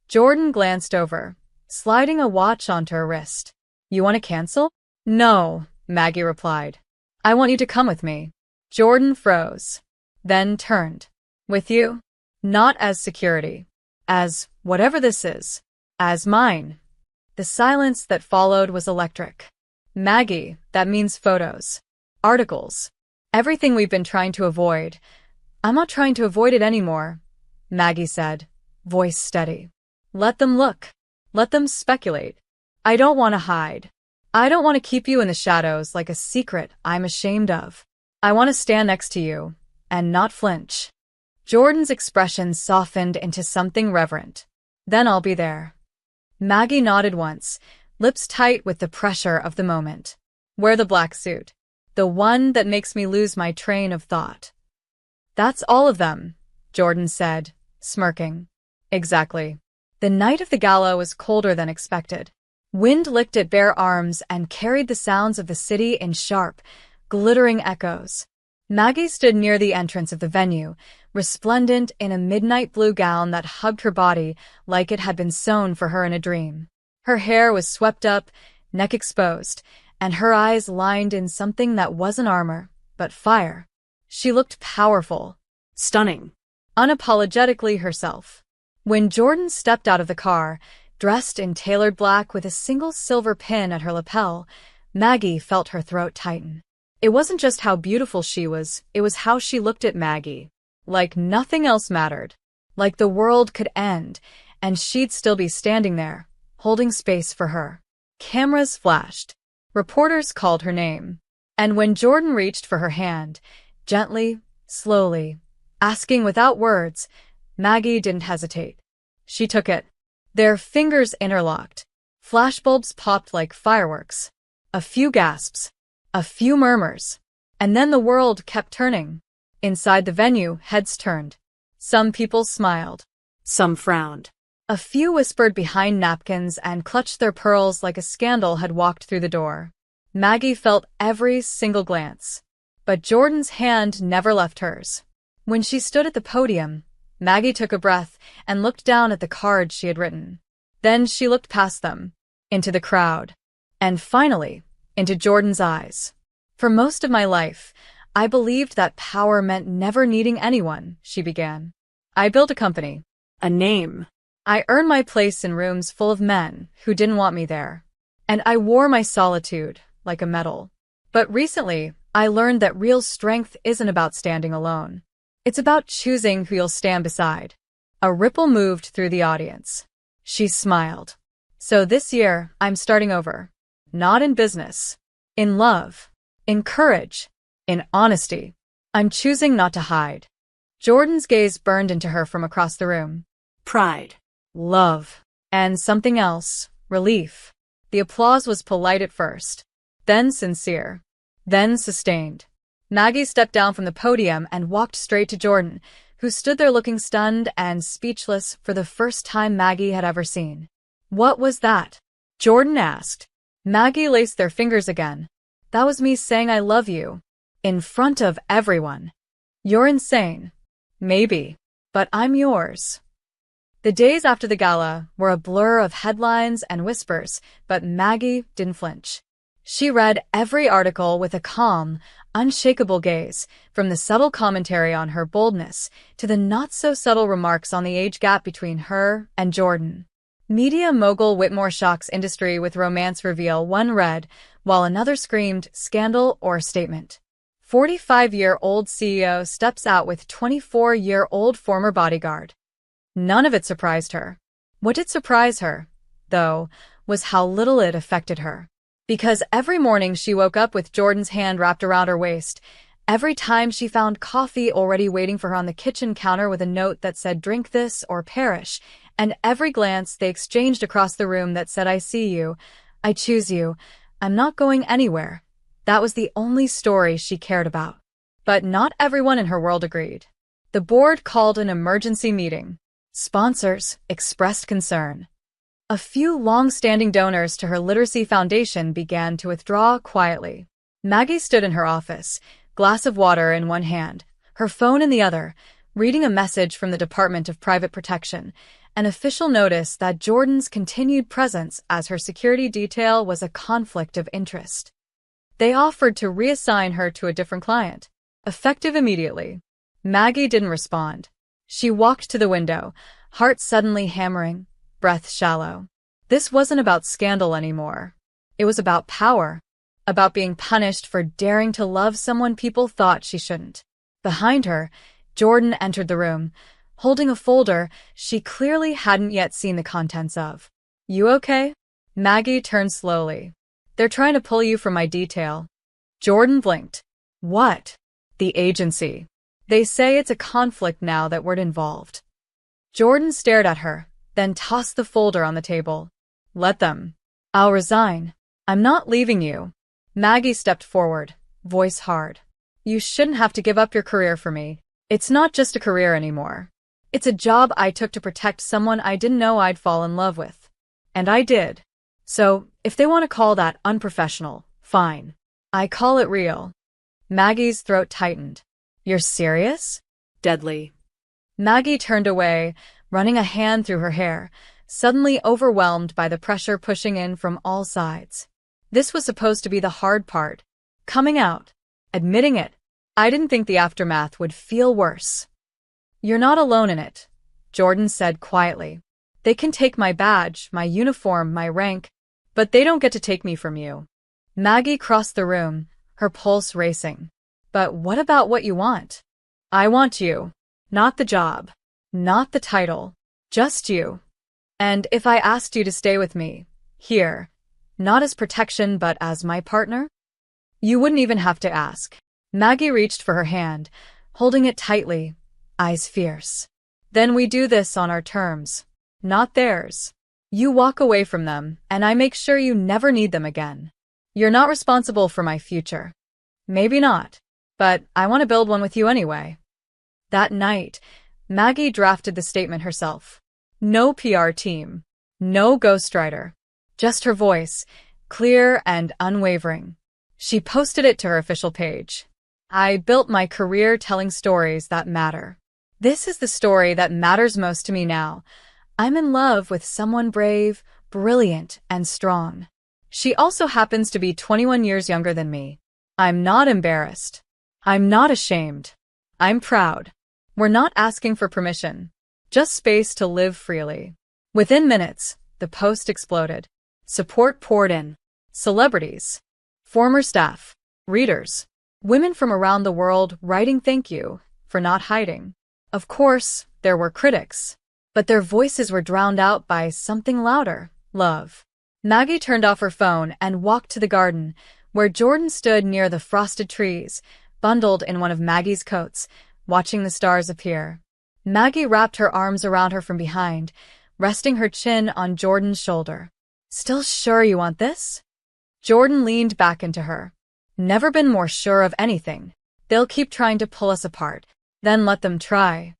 Jordan glanced over, sliding a watch onto her wrist. You want to cancel? No, Maggie replied. I want you to come with me. Jordan froze, then turned. With you? Not as security. As whatever this is. As mine. The silence that followed was electric. Maggie, that means photos. Articles. Everything we've been trying to avoid. I'm not trying to avoid it anymore, Maggie said, voice steady. Let them look. Let them speculate. I don't want to hide. I don't want to keep you in the shadows like a secret I'm ashamed of. I want to stand next to you, and not flinch. Jordan's expression softened into something reverent. Then I'll be there. Maggie nodded once, lips tight with the pressure of the moment. Wear the black suit. The one that makes me lose my train of thought. That's all of them, Jordan said, smirking. Exactly. The night of the gala was colder than expected. Wind licked at bare arms and carried the sounds of the city in sharp, glittering echoes. Maggie stood near the entrance of the venue, resplendent in a midnight blue gown that hugged her body like it had been sewn for her in a dream. Her hair was swept up, neck exposed, and her eyes lined in something that wasn't armor, but fire. She looked powerful. Stunning. Unapologetically herself. When Jordan stepped out of the car, dressed in tailored black with a single silver pin at her lapel, Maggie felt her throat tighten. It wasn't just how beautiful she was, it was how she looked at Maggie. Like nothing else mattered. Like the world could end, and she'd still be standing there, holding space for her. Cameras flashed. Reporters called her name. And when Jordan reached for her hand, gently, slowly, asking without words, Maggie didn't hesitate. She took it. Their fingers interlocked. Flashbulbs popped like fireworks. A few gasps. A few murmurs. And then the world kept turning. Inside the venue, heads turned. Some people smiled. Some frowned. A few whispered behind napkins and clutched their pearls like a scandal had walked through the door. Maggie felt every single glance. But Jordan's hand never left hers. When she stood at the podium, Maggie took a breath and looked down at the cards she had written. Then she looked past them, into the crowd, and finally, into Jordan's eyes. For most of my life, I believed that power meant never needing anyone, she began. I built a company. A name. I earned my place in rooms full of men who didn't want me there. And I wore my solitude like a medal. But recently, I learned that real strength isn't about standing alone. It's about choosing who you'll stand beside. A ripple moved through the audience. She smiled. So this year, I'm starting over. Not in business. In love. In courage. In honesty. I'm choosing not to hide. Jordan's gaze burned into her from across the room. Pride. Love. And something else. Relief. The applause was polite at first. Then sincere. Then sustained. Maggie stepped down from the podium and walked straight to Jordan, who stood there looking stunned and speechless for the first time Maggie had ever seen. What was that? Jordan asked. Maggie laced their fingers again. That was me saying I love you. In front of everyone. You're insane. Maybe. But I'm yours. The days after the gala were a blur of headlines and whispers, but Maggie didn't flinch. She read every article with a calm, unshakable gaze, from the subtle commentary on her boldness to the not-so-subtle remarks on the age gap between her and Jordan. Media mogul Whitmore shocks industry with romance reveal, one read, while another screamed scandal or statement. 45-year-old CEO steps out with 24-year-old former bodyguard. None of it surprised her. What did surprise her, though, was how little it affected her. Because every morning she woke up with Jordan's hand wrapped around her waist, every time she found coffee already waiting for her on the kitchen counter with a note that said drink this or perish, and every glance they exchanged across the room that said I see you, I choose you, I'm not going anywhere. That was the only story she cared about. But not everyone in her world agreed. The board called an emergency meeting. Sponsors expressed concern. A few long-standing donors to her literacy foundation began to withdraw quietly. Maggie stood in her office, glass of water in one hand, her phone in the other, reading a message from the Department of Private Protection, an official notice that Jordan's continued presence as her security detail was a conflict of interest. They offered to reassign her to a different client, effective immediately. Maggie didn't respond. She walked to the window, heart suddenly hammering, breath shallow. This wasn't about scandal anymore. It was about power, about being punished for daring to love someone people thought she shouldn't. Behind her, Jordan entered the room, holding a folder she clearly hadn't yet seen the contents of. You okay? Maggie turned slowly. They're trying to pull you from my detail. Jordan blinked. What? The agency. They say it's a conflict now that we're involved. Jordan stared at her, then tossed the folder on the table. Let them. I'll resign. I'm not leaving you. Maggie stepped forward, voice hard. You shouldn't have to give up your career for me. It's not just a career anymore. It's a job I took to protect someone I didn't know I'd fall in love with. And I did. So, if they want to call that unprofessional, fine. I call it real. Maggie's throat tightened. You're serious? Deadly. Maggie turned away, running a hand through her hair, suddenly overwhelmed by the pressure pushing in from all sides. This was supposed to be the hard part. Coming out. Admitting it. I didn't think the aftermath would feel worse. You're not alone in it, Jordan said quietly. They can take my badge, my uniform, my rank, but they don't get to take me from you. Maggie crossed the room, her pulse racing. But what about what you want? I want you. Not the job. Not the title. Just you. And if I asked you to stay with me, here, not as protection but as my partner? You wouldn't even have to ask. Maggie reached for her hand, holding it tightly, eyes fierce. Then we do this on our terms, not theirs. You walk away from them, and I make sure you never need them again. You're not responsible for my future. Maybe not, but I want to build one with you anyway. That night, Maggie drafted the statement herself. No PR team. No ghostwriter. Just her voice, clear and unwavering. She posted it to her official page. I built my career telling stories that matter. This is the story that matters most to me now. I'm in love with someone brave, brilliant, and strong. She also happens to be 21 years younger than me. I'm not embarrassed. I'm not ashamed. I'm proud. We're not asking for permission, just space to live freely. Within minutes, the post exploded. Support poured in. Celebrities, former staff, readers, women from around the world writing thank you for not hiding. Of course, there were critics, but their voices were drowned out by something louder, love. Maggie turned off her phone and walked to the garden, where Jordan stood near the frosted trees, bundled in one of Maggie's coats, watching the stars appear. Maggie wrapped her arms around her from behind, resting her chin on Jordan's shoulder. "Still sure you want this?" Jordan leaned back into her. "Never been more sure of anything. They'll keep trying to pull us apart, then let them try.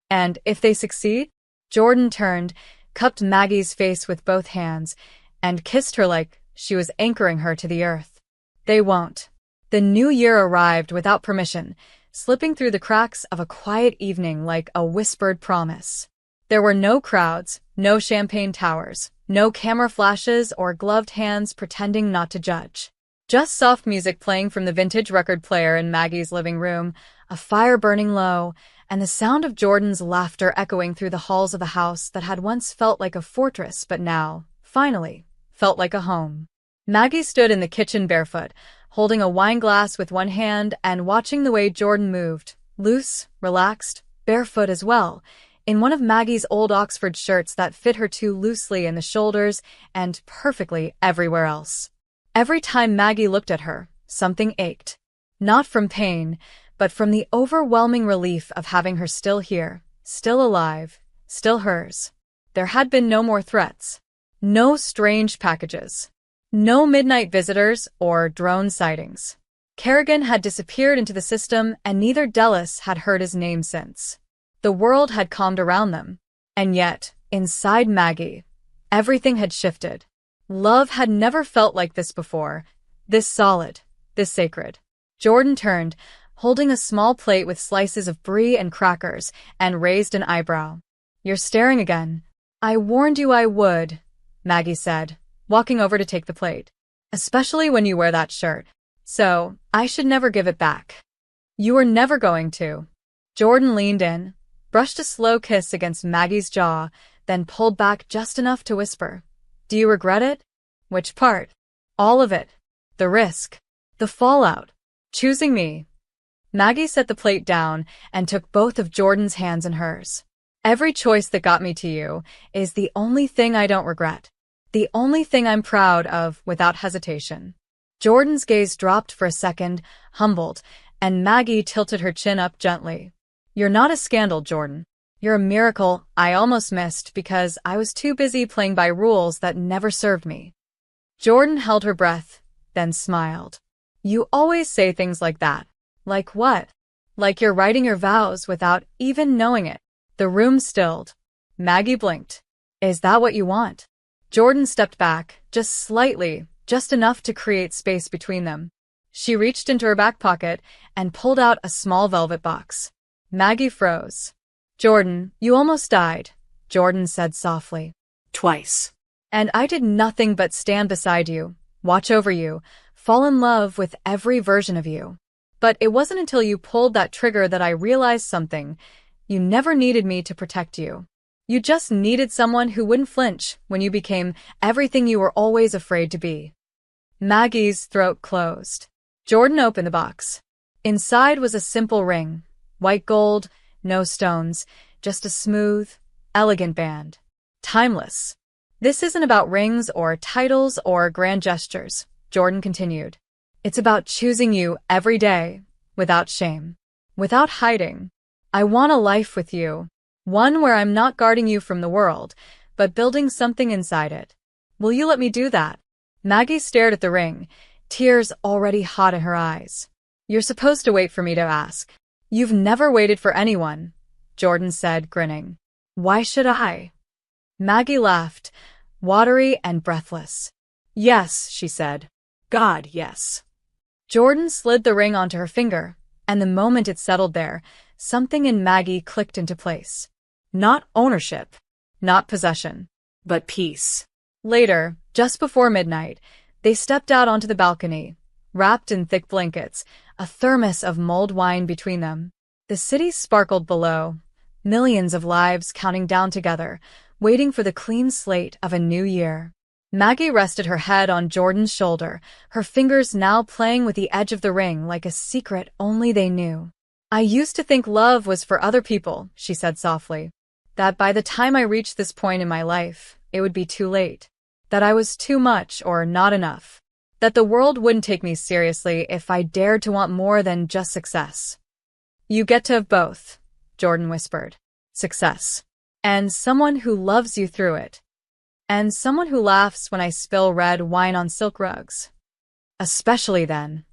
And if they succeed?" Jordan turned, cupped Maggie's face with both hands, and kissed her like she was anchoring her to the earth. "They won't." The new year arrived without permission, slipping through the cracks of a quiet evening like a whispered promise. There were no crowds, no champagne towers, no camera flashes or gloved hands pretending not to judge. Just soft music playing from the vintage record player in Maggie's living room, a fire burning low, and the sound of Jordan's laughter echoing through the halls of the house that had once felt like a fortress but now, finally, felt like a home. Maggie stood in the kitchen barefoot, holding a wine glass with one hand and watching the way Jordan moved, loose, relaxed, barefoot as well, in one of Maggie's old Oxford shirts that fit her too loosely in the shoulders and perfectly everywhere else. Every time Maggie looked at her, something ached. Not from pain, but from the overwhelming relief of having her still here, still alive, still hers. There had been no more threats. No strange packages. No midnight visitors or drone sightings. Kerrigan had disappeared into the system and neither Dellis had heard his name since. The world had calmed around them. And yet, inside Maggie, everything had shifted. Love had never felt like this before. This solid, this sacred. Jordan turned, holding a small plate with slices of brie and crackers, and raised an eyebrow. "You're staring again." "I warned you I would," Maggie said, walking over to take the plate. "Especially when you wear that shirt. So, I should never give it back." "You were never going to." Jordan leaned in, brushed a slow kiss against Maggie's jaw, then pulled back just enough to whisper, "Do you regret it?" "Which part?" "All of it. The risk. The fallout. Choosing me." Maggie set the plate down and took both of Jordan's hands in hers. "Every choice that got me to you is the only thing I don't regret. The only thing I'm proud of without hesitation." Jordan's gaze dropped for a second, humbled, and Maggie tilted her chin up gently. "You're not a scandal, Jordan. You're a miracle I almost missed because I was too busy playing by rules that never served me." Jordan held her breath, then smiled. "You always say things like that." "Like what?" "Like you're writing your vows without even knowing it." The room stilled. Maggie blinked. "Is that what you want?" Jordan stepped back, just slightly, just enough to create space between them. She reached into her back pocket and pulled out a small velvet box. Maggie froze. "Jordan, you almost died," Jordan said softly. Twice. "And I did nothing but stand beside you, watch over you, fall in love with every version of you. But it wasn't until you pulled that trigger that I realized something. You never needed me to protect you. You just needed someone who wouldn't flinch when you became everything you were always afraid to be." Maggie's throat closed. Jordan opened the box. Inside was a simple ring, white gold, no stones, just a smooth, elegant band. Timeless. "This isn't about rings or titles or grand gestures," Jordan continued. "It's about choosing you every day, without shame, without hiding. I want a life with you, one where I'm not guarding you from the world, but building something inside it. Will you let me do that?" Maggie stared at the ring, tears already hot in her eyes. "You're supposed to wait for me to ask." "You've never waited for anyone," Jordan said, grinning. "Why should I?" Maggie laughed, watery and breathless. "Yes," she said. "God, yes." Jordan slid the ring onto her finger, and the moment it settled there, something in Maggie clicked into place. Not ownership, not possession, but peace. Later, just before midnight, they stepped out onto the balcony, wrapped in thick blankets, a thermos of mulled wine between them. The city sparkled below, millions of lives counting down together, waiting for the clean slate of a new year. Maggie rested her head on Jordan's shoulder, her fingers now playing with the edge of the ring like a secret only they knew. "I used to think love was for other people," she said softly. "That by the time I reached this point in my life, it would be too late. that I was too much or not enough, that the world wouldn't take me seriously if I dared to want more than just success. You get to have both, Jordan whispered. Success. And someone who loves you through it. And someone who laughs when I spill red wine on silk rugs. Especially then.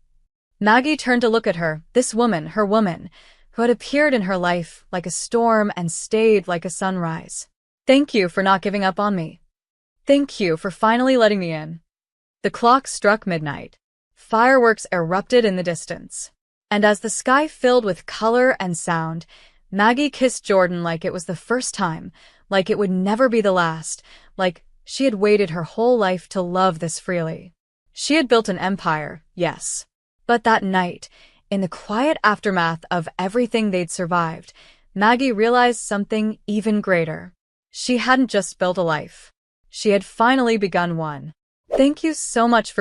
Maggie turned to look at her, this woman, her woman, who had appeared in her life like a storm and stayed like a sunrise. Thank you for not giving up on me. Thank you for finally letting me in. The clock struck midnight. Fireworks erupted in the distance. And as the sky filled with color and sound, Maggie kissed Jordan like it was the first time, like it would never be the last, like she had waited her whole life to love this freely. She had built an empire, yes. But that night, in the quiet aftermath of everything they'd survived, Maggie realized something even greater. She hadn't just built a life. She had finally begun one. Thank you so much for